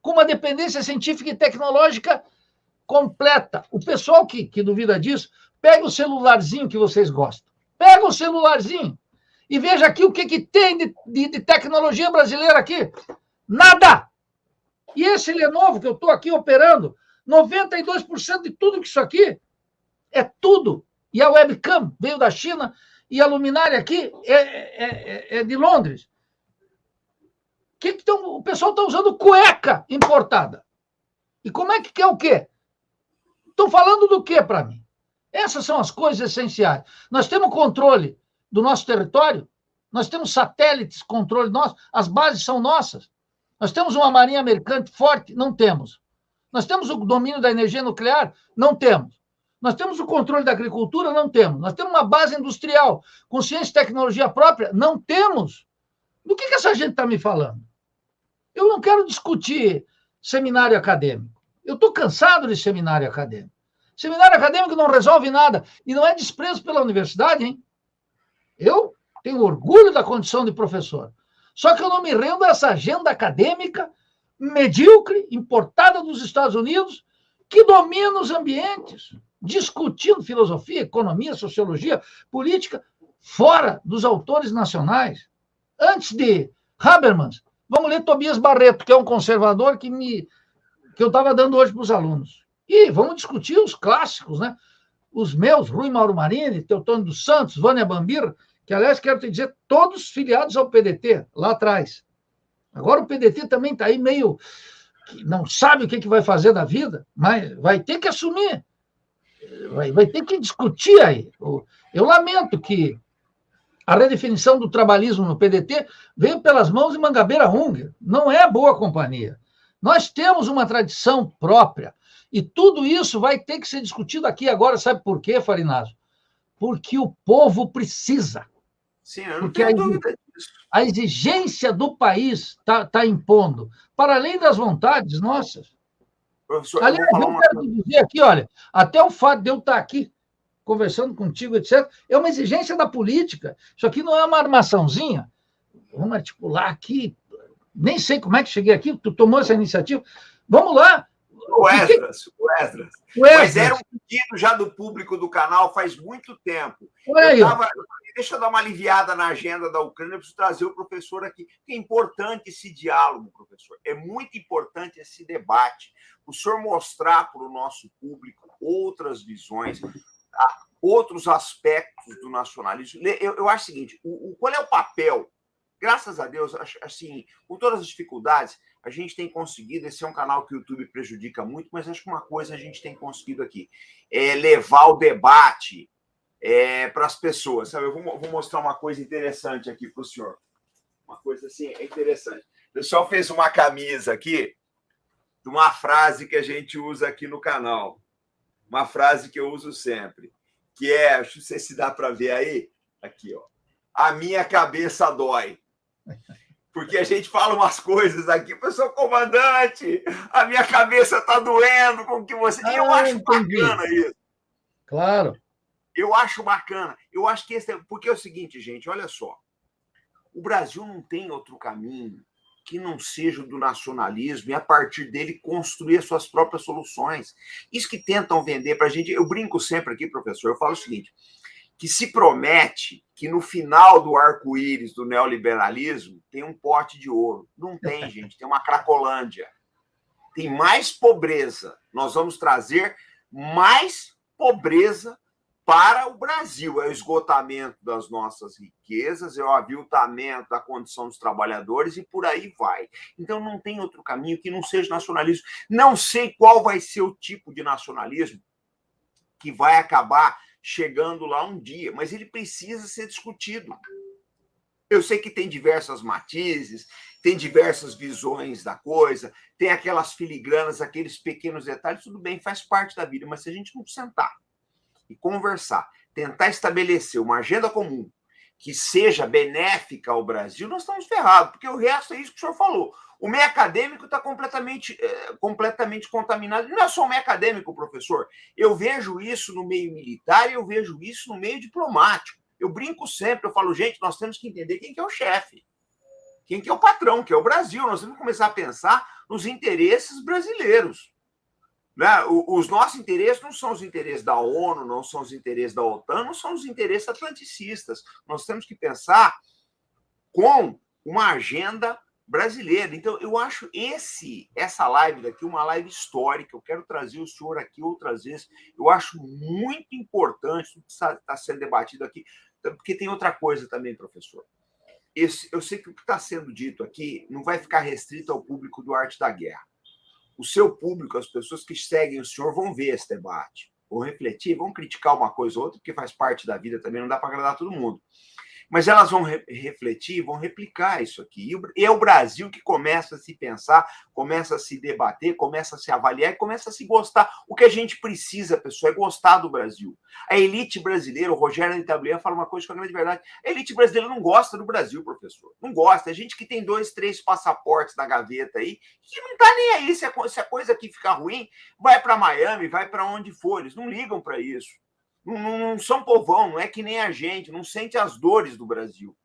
Com uma dependência científica e tecnológica completa. O pessoal que duvida disso, pega o celularzinho que vocês gostam. Pega o celularzinho e veja aqui o que tem de tecnologia brasileira aqui. Nada! E esse Lenovo que eu estou aqui operando, 92% de tudo que isso aqui é tudo. E a webcam veio da China e a luminária aqui é de Londres. O pessoal está usando cueca importada. E como é que quer o quê? Estão falando do quê para mim? Essas são as coisas essenciais. Nós temos controle do nosso território, nós temos satélites, controle nosso, as bases são nossas. Nós temos uma marinha mercante forte? Não temos. Nós temos o domínio da energia nuclear? Não temos. Nós temos o controle da agricultura? Não temos. Nós temos uma base industrial com ciência e tecnologia própria? Não temos. Do que essa gente está me falando? Eu não quero discutir seminário acadêmico. Eu estou cansado de seminário acadêmico. Seminário acadêmico não resolve nada. E não é desprezo pela universidade, hein? Eu tenho orgulho da condição de professor. Só que eu não me rendo a essa agenda acadêmica medíocre, importada dos Estados Unidos, que domina os ambientes, discutindo filosofia, economia, sociologia, política, fora dos autores nacionais. Antes de Habermas, vamos ler Tobias Barreto, que é um conservador que eu estava dando hoje para os alunos. E vamos discutir os clássicos, né? Os meus, Rui Mauro Marini, Teotônio dos Santos, Vânia Bambir, que, aliás, quero te dizer, todos filiados ao PDT, lá atrás. Agora o PDT também está aí meio... não sabe o que vai fazer da vida, mas vai ter que assumir. Vai ter que discutir aí. Eu lamento que a redefinição do trabalhismo no PDT veio pelas mãos de Mangabeira Unger. Não é boa companhia. Nós temos uma tradição própria. E tudo isso vai ter que ser discutido aqui agora. Sabe por quê, Farinazo? Porque o povo precisa. Sim, eu não tenho dúvida disso. A exigência do país está impondo, para além das vontades nossas. Professor, aliás, eu quero te dizer aqui, olha, até o fato de eu estar aqui conversando contigo, etc., é uma exigência da política. Isso aqui não é uma armaçãozinha. Vamos articular aqui. Nem sei como é que cheguei aqui, tu tomou essa iniciativa. Vamos lá. O Esdras. Mas era um pedido já do público do canal faz muito tempo. Deixa eu dar uma aliviada na agenda da Ucrânia, eu preciso trazer o professor aqui. É importante esse diálogo, professor. É muito importante esse debate. O senhor mostrar para o nosso público outras visões, outros aspectos do nacionalismo. Eu acho o seguinte, qual é o papel? Graças a Deus, assim, com todas as dificuldades, a gente tem conseguido, esse é um canal que o YouTube prejudica muito, mas acho que uma coisa a gente tem conseguido aqui, é levar o debate para as pessoas. Sabe? Eu vou mostrar uma coisa interessante aqui para o senhor. Uma coisa assim, interessante. O pessoal fez uma camisa aqui de uma frase que a gente usa aqui no canal. Uma frase que eu uso sempre, que é, não sei se dá para ver aí, aqui, ó. A minha cabeça dói. Porque a gente fala umas coisas aqui, pessoal, comandante, a minha cabeça está doendo com que você... Eu acho bacana isso. Claro. Eu acho bacana. Eu acho que esse... Porque é o seguinte, gente, olha só. O Brasil não tem outro caminho que não seja o do nacionalismo e, a partir dele, construir as suas próprias soluções. Isso que tentam vender para a gente... Eu brinco sempre aqui, professor, eu falo o seguinte, que se promete que no final do arco-íris do neoliberalismo tem um pote de ouro. Não tem, gente, tem uma Cracolândia. Tem mais pobreza. Nós vamos trazer mais pobreza para o Brasil. É o esgotamento das nossas riquezas, é o aviltamento da condição dos trabalhadores e por aí vai. Então não tem outro caminho que não seja nacionalismo. Não sei qual vai ser o tipo de nacionalismo que vai acabar chegando lá um dia, mas ele precisa ser discutido. Eu sei que tem diversas matizes, tem diversas visões da coisa, tem aquelas filigranas, aqueles pequenos detalhes, tudo bem, faz parte da vida, mas se a gente não sentar e conversar, tentar estabelecer uma agenda comum que seja benéfica ao Brasil, nós estamos ferrados, porque o resto é isso que o senhor falou. O meio acadêmico está completamente contaminado. Não é só o meio acadêmico, professor. Eu vejo isso no meio militar e eu vejo isso no meio diplomático. Eu brinco sempre, eu falo, gente, nós temos que entender quem que é o chefe, quem que é o patrão, que é o Brasil. Nós temos que começar a pensar nos interesses brasileiros. Né? Os nossos interesses não são os interesses da ONU, não são os interesses da OTAN, não são os interesses atlanticistas. Nós temos que pensar com uma agenda brasileira. Então, eu acho essa live daqui uma live histórica. Eu quero trazer o senhor aqui outras vezes. Eu acho muito importante tudo que está sendo debatido aqui, porque tem outra coisa também, professor. Eu sei que o que está sendo dito aqui não vai ficar restrito ao público do Arte da Guerra. O seu público, as pessoas que seguem o senhor, vão ver esse debate, vão refletir, vão criticar uma coisa ou outra, porque faz parte da vida também, não dá para agradar todo mundo. Mas elas vão refletir, vão replicar isso aqui. E é o Brasil que começa a se pensar, começa a se debater, começa a se avaliar e começa a se gostar. O que a gente precisa, pessoal, é gostar do Brasil. A elite brasileira, o Rogério Anitablier fala uma coisa que é grande verdade. A elite brasileira não gosta do Brasil, professor. Não gosta. É gente que tem 2, 3 passaportes na gaveta aí, que não está nem aí. Se a coisa aqui ficar ruim, vai para Miami, vai para onde for. Eles não ligam para isso. Não são povão, não é que nem a gente, não sente as dores do Brasil.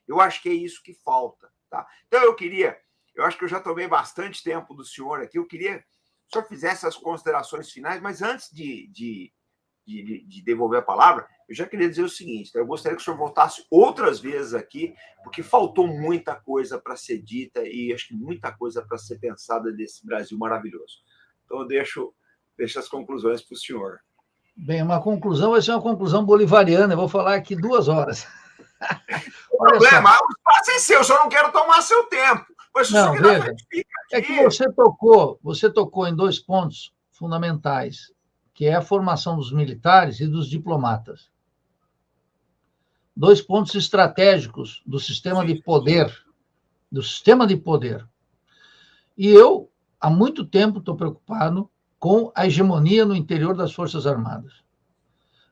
Eu acho que é isso que falta. Tá? Então, eu acho que eu já tomei bastante tempo do senhor aqui, eu queria que o senhor fizesse as considerações finais, mas antes de devolver a palavra, eu já queria dizer o seguinte, tá? Eu gostaria que o senhor voltasse outras vezes aqui, porque faltou muita coisa para ser dita e acho que muita coisa para ser pensada desse Brasil maravilhoso. Então, eu deixo as conclusões para o senhor. Bem, uma conclusão vai ser uma conclusão bolivariana, eu vou falar aqui 2 horas. O problema, o espaço é seu, eu só não quero tomar seu tempo. Mas não, veja, é que você tocou em 2 pontos fundamentais, que é a formação dos militares e dos diplomatas. 2 pontos estratégicos do sistema de poder, E eu, há muito tempo, estou preocupado com a hegemonia no interior das Forças Armadas.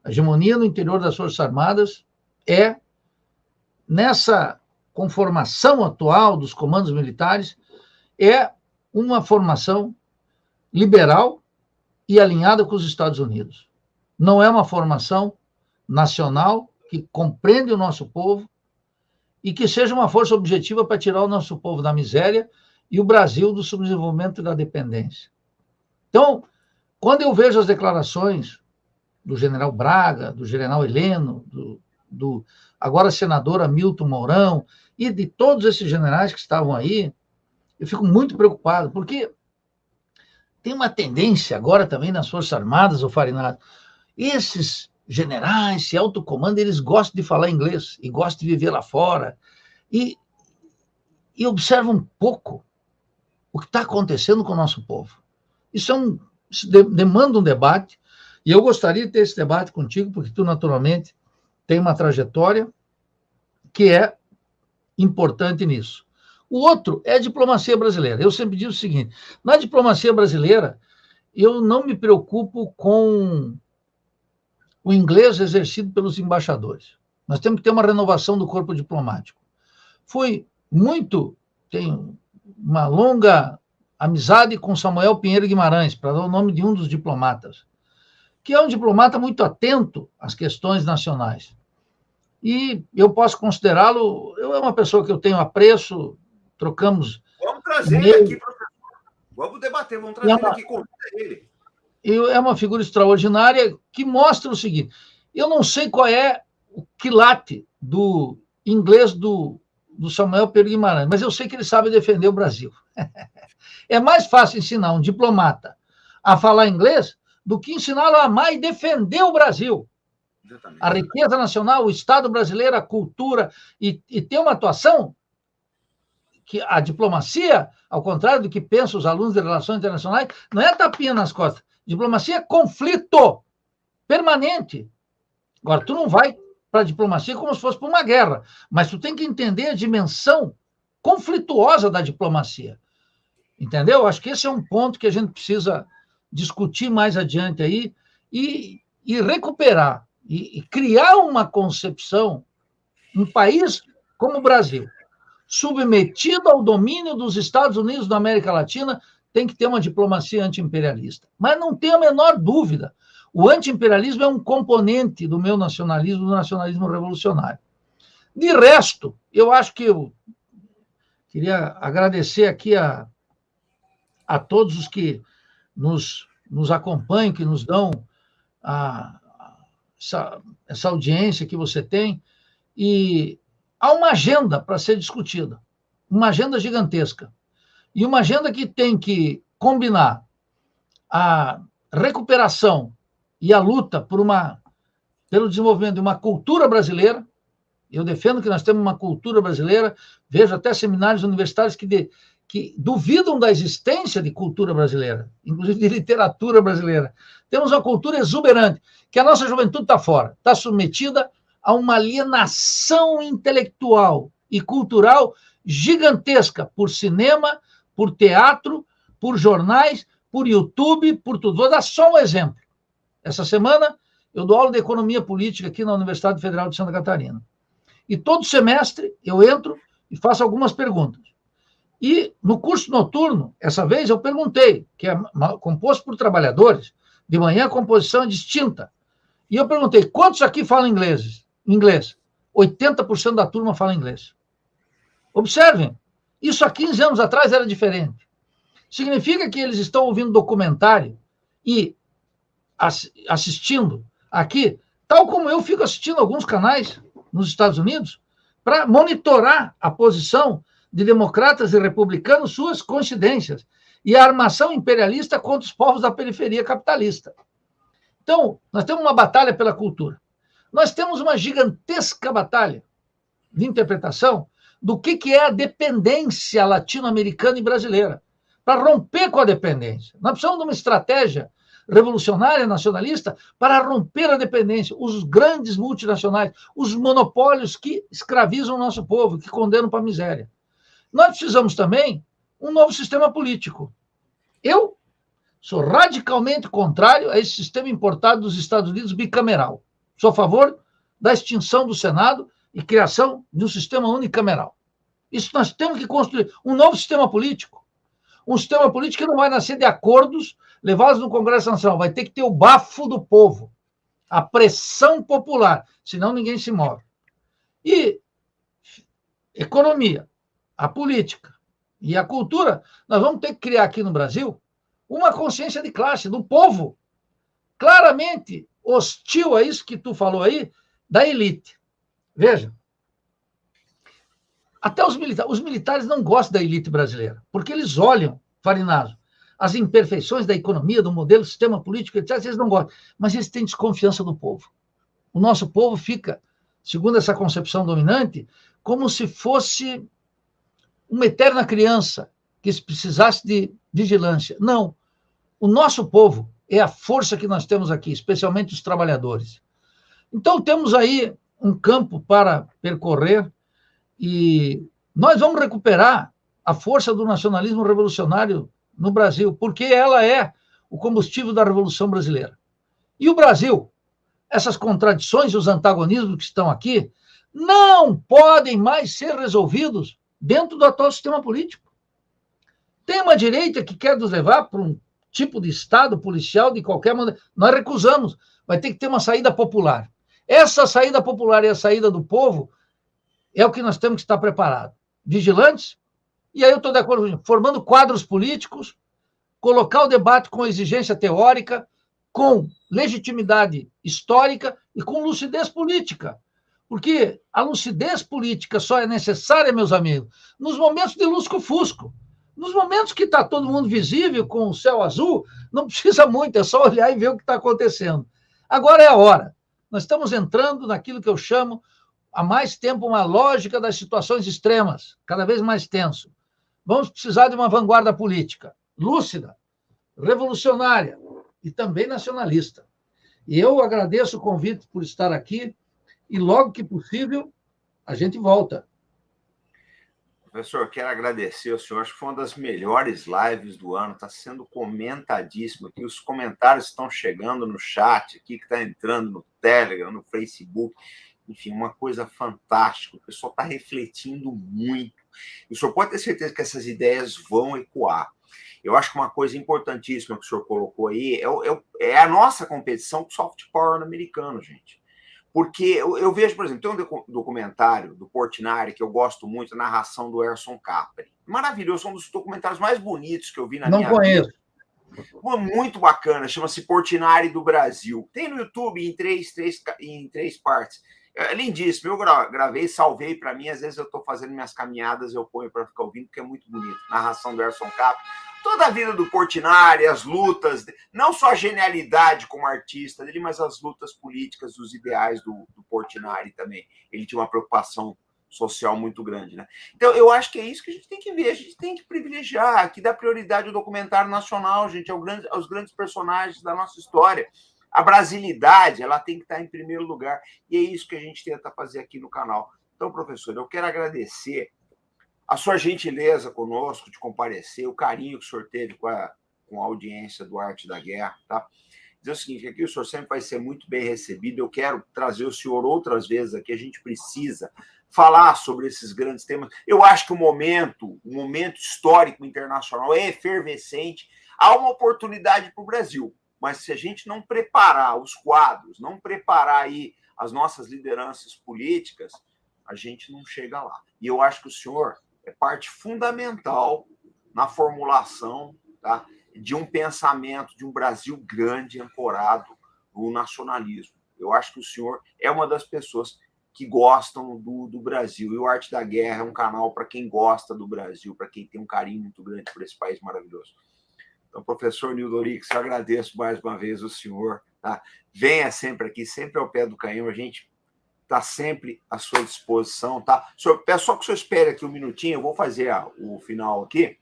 A hegemonia no interior das Forças Armadas é, nessa conformação atual dos comandos militares, é uma formação liberal e alinhada com os Estados Unidos. Não é uma formação nacional que compreende o nosso povo e que seja uma força objetiva para tirar o nosso povo da miséria e o Brasil do subdesenvolvimento e da dependência. Então, quando eu vejo as declarações do general Braga, do general Heleno, do agora senador Hamilton Mourão, e de todos esses generais que estavam aí, eu fico muito preocupado, porque tem uma tendência agora também nas Forças Armadas, o Farinado, esses generais, esse alto comando, eles gostam de falar inglês, e gostam de viver lá fora, e observam um pouco o que está acontecendo com o nosso povo. Isso demanda um debate, e eu gostaria de ter esse debate contigo, porque tu, naturalmente, tem uma trajetória que é importante nisso. O outro é a diplomacia brasileira. Eu sempre digo o seguinte, na diplomacia brasileira, eu não me preocupo com o inglês exercido pelos embaixadores. Nós temos que ter uma renovação do corpo diplomático. Tenho uma longa amizade com Samuel Pinheiro Guimarães, para dar o nome de um dos diplomatas, que é um diplomata muito atento às questões nacionais. E eu posso considerá-lo, é uma pessoa que eu tenho apreço, trocamos... Vamos trazer ele aqui, professor. Vamos debater, vamos trazer ele aqui, convida ele. É uma figura extraordinária que mostra o seguinte, eu não sei qual é o quilate do inglês do Samuel Pinheiro Guimarães, mas eu sei que ele sabe defender o Brasil. É mais fácil ensinar um diplomata a falar inglês do que ensiná-lo a amar e defender o Brasil. Exatamente. A riqueza nacional, o Estado brasileiro, a cultura, e ter uma atuação que a diplomacia, ao contrário do que pensam os alunos de relações internacionais, não é tapinha nas costas. Diplomacia é conflito permanente. Agora, tu não vai para a diplomacia como se fosse para uma guerra, mas tu tem que entender a dimensão conflituosa da diplomacia. Entendeu? Acho que esse é um ponto que a gente precisa discutir mais adiante aí e recuperar e criar uma concepção, um país como o Brasil, submetido ao domínio dos Estados Unidos da América Latina, tem que ter uma diplomacia anti-imperialista. Mas não tenho a menor dúvida, o anti-imperialismo é um componente do meu nacionalismo, do nacionalismo revolucionário. De resto, eu acho que eu queria agradecer aqui a todos os que nos acompanham, que nos dão essa audiência que você tem, e há uma agenda para ser discutida, uma agenda gigantesca, e uma agenda que tem que combinar a recuperação e a luta pelo desenvolvimento de uma cultura brasileira. Eu defendo que nós temos uma cultura brasileira, vejo até seminários universitários que duvidam da existência de cultura brasileira, inclusive de literatura brasileira. Temos uma cultura exuberante, que a nossa juventude está fora, está submetida a uma alienação intelectual e cultural gigantesca por cinema, por teatro, por jornais, por YouTube, por tudo. Vou dar só um exemplo. Essa semana eu dou aula de economia política aqui na Universidade Federal de Santa Catarina. E todo semestre eu entro e faço algumas perguntas. E no curso noturno, essa vez eu perguntei, que é composto por trabalhadores, de manhã a composição é distinta. E eu perguntei, quantos aqui falam inglês? 80% da turma fala inglês. Observem, isso há 15 anos atrás era diferente. Significa que eles estão ouvindo documentário e assistindo aqui, tal como eu fico assistindo alguns canais nos Estados Unidos, para monitorar a posição de democratas e republicanos, suas coincidências, e a armação imperialista contra os povos da periferia capitalista. Então, nós temos uma batalha pela cultura. Nós temos uma gigantesca batalha de interpretação do que é a dependência latino-americana e brasileira, para romper com a dependência. Nós precisamos de uma estratégia revolucionária nacionalista para romper a dependência, os grandes multinacionais, os monopólios que escravizam o nosso povo, que condenam para a miséria. Nós precisamos também um novo sistema político. Eu sou radicalmente contrário a esse sistema importado dos Estados Unidos bicameral. Sou a favor da extinção do Senado e criação de um sistema unicameral. Isso nós temos que construir um novo sistema político. Um sistema político que não vai nascer de acordos levados no Congresso Nacional. Vai ter que ter o bafo do povo, a pressão popular, senão ninguém se move. E economia, a política e a cultura, nós vamos ter que criar aqui no Brasil uma consciência de classe, do povo, claramente hostil a isso que tu falou aí, da elite. Veja, até os militares não gostam da elite brasileira, porque eles olham, Farinazo, as imperfeições da economia, do modelo, do sistema político, etc., eles não gostam, mas eles têm desconfiança do povo. O nosso povo fica, segundo essa concepção dominante, como se fosse uma eterna criança que precisasse de vigilância. Não. O nosso povo é a força que nós temos aqui, especialmente os trabalhadores. Então, temos aí um campo para percorrer e nós vamos recuperar a força do nacionalismo revolucionário no Brasil, porque ela é o combustível da Revolução Brasileira. E o Brasil, essas contradições e os antagonismos que estão aqui, não podem mais ser resolvidos dentro do atual sistema político. Tem uma direita que quer nos levar para um tipo de Estado policial de qualquer maneira. Nós recusamos. Vai ter que ter uma saída popular. Essa saída popular e a saída do povo é o que nós temos que estar preparados. Vigilantes, e aí eu estou de acordo, formando quadros políticos, colocar o debate com exigência teórica, com legitimidade histórica e com lucidez política. Porque a lucidez política só é necessária, meus amigos, nos momentos de lusco-fusco. Nos momentos que está todo mundo visível, com o céu azul, não precisa muito, é só olhar e ver o que está acontecendo. Agora é a hora. Nós estamos entrando naquilo que eu chamo, há mais tempo, uma lógica das situações extremas, cada vez mais tenso. Vamos precisar de uma vanguarda política, lúcida, revolucionária e também nacionalista. E eu agradeço o convite por estar aqui e, logo que possível, a gente volta. Professor, quero agradecer ao senhor. Acho que foi uma das melhores lives do ano. Está sendo comentadíssimo aqui. Os comentários estão chegando no chat aqui, que está entrando no Telegram, no Facebook. Enfim, uma coisa fantástica. O pessoal está refletindo muito. E o senhor pode ter certeza que essas ideias vão ecoar. Eu acho que uma coisa importantíssima que o senhor colocou aí é a nossa competição com o soft power americano, gente. Porque eu vejo, por exemplo, tem um documentário do Portinari que eu gosto muito, a narração do Erson Capri. Maravilhoso, um dos documentários mais bonitos que eu vi na minha vida. Não conheço. Muito bacana, chama-se Portinari do Brasil. Tem no YouTube em três partes. É lindíssimo. Eu gravei, salvei para mim. Às vezes eu estou fazendo minhas caminhadas, eu ponho para ficar ouvindo, porque é muito bonito. Narração do Erson Capri. Toda a vida do Portinari, as lutas, não só a genialidade como artista dele, mas as lutas políticas, os ideais do Portinari também. Ele tinha uma preocupação social muito grande, né? Então, eu acho que é isso que a gente tem que ver. A gente tem que privilegiar, que dá prioridade ao documentário nacional, gente, aos grandes personagens da nossa história. A brasilidade, ela tem que estar em primeiro lugar. E é isso que a gente tenta fazer aqui no canal. Então, professor, eu quero agradecer a sua gentileza conosco de comparecer, o carinho que o senhor teve com a audiência do Arte da Guerra, tá? Dizer o seguinte, aqui o senhor sempre vai ser muito bem recebido, eu quero trazer o senhor outras vezes aqui, a gente precisa falar sobre esses grandes temas. Eu acho que o momento histórico internacional é efervescente, há uma oportunidade para o Brasil, mas se a gente não preparar os quadros, não preparar aí as nossas lideranças políticas, a gente não chega lá. E eu acho que o senhor é parte fundamental na formulação, tá, de um pensamento de um Brasil grande ancorado no nacionalismo. Eu acho que o senhor é uma das pessoas que gostam do Brasil. E o Arte da Guerra é um canal para quem gosta do Brasil, para quem tem um carinho muito grande por esse país maravilhoso. Então, professor Nildo Orix, eu agradeço mais uma vez o senhor. Tá? Venha sempre aqui, sempre ao pé do canhão. A gente está sempre à sua disposição, tá? Peço só que o senhor espere aqui um minutinho, eu vou fazer o final aqui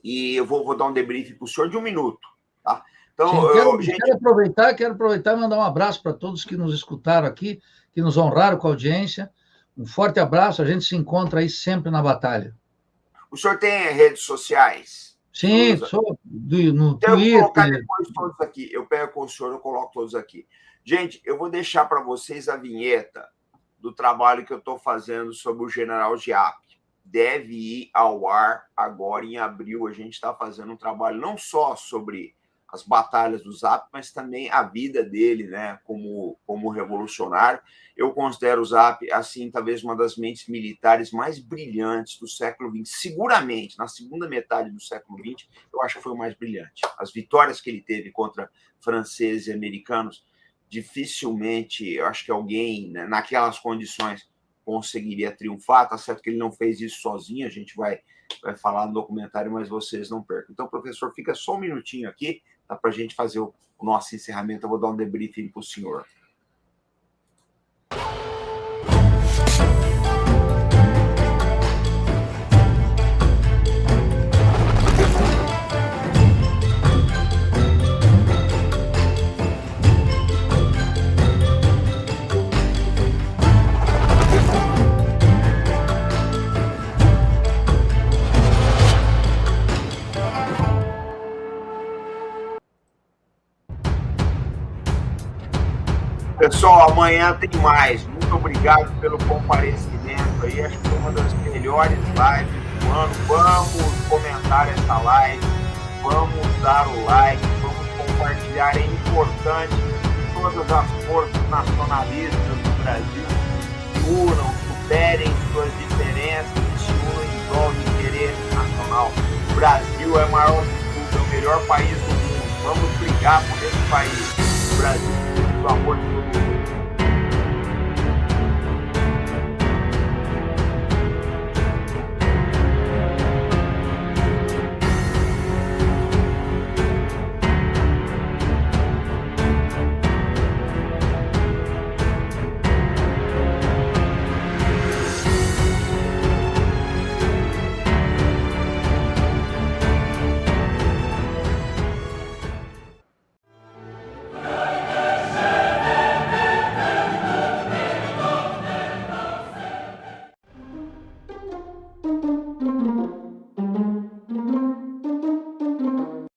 e eu vou dar um debrief para o senhor de 1 minuto, tá? Então, sim, quero aproveitar e mandar um abraço para todos que nos escutaram aqui, que nos honraram com a audiência. Um forte abraço, a gente se encontra aí sempre na batalha. O senhor tem redes sociais? Sim, sou no Twitter. Eu vou colocar Twitter. depois todos aqui. Eu pego com o senhor, eu coloco todos aqui. Gente, eu vou deixar para vocês a vinheta do trabalho que eu estou fazendo sobre o General Giap. Deve ir ao ar agora em abril. A gente está fazendo um trabalho não só sobre as batalhas do Zap, mas também a vida dele, né, como revolucionário. Eu considero o Zap, assim, talvez uma das mentes militares mais brilhantes do século XX. Seguramente, na segunda metade do século XX, eu acho que foi o mais brilhante. As vitórias que ele teve contra franceses e americanos, dificilmente, eu acho que alguém, né, naquelas condições, conseguiria triunfar. Tá certo que ele não fez isso sozinho, a gente vai falar no documentário, mas vocês não percam. Então, professor, fica só um minutinho aqui, tá, para a gente fazer o nosso encerramento. Eu vou dar um debriefing para o senhor. Pessoal, amanhã tem mais. Muito obrigado pelo comparecimento aí. Acho que foi uma das melhores lives do ano. Vamos comentar essa live, vamos dar o like, vamos compartilhar. É importante que todas as forças nacionalistas do Brasil se unam, superem suas diferenças e se unam em prol do interesse nacional. O Brasil é maior de tudo, é o melhor país do mundo. Vamos brigar por esse país. O Brasil, pelo amor de Deus.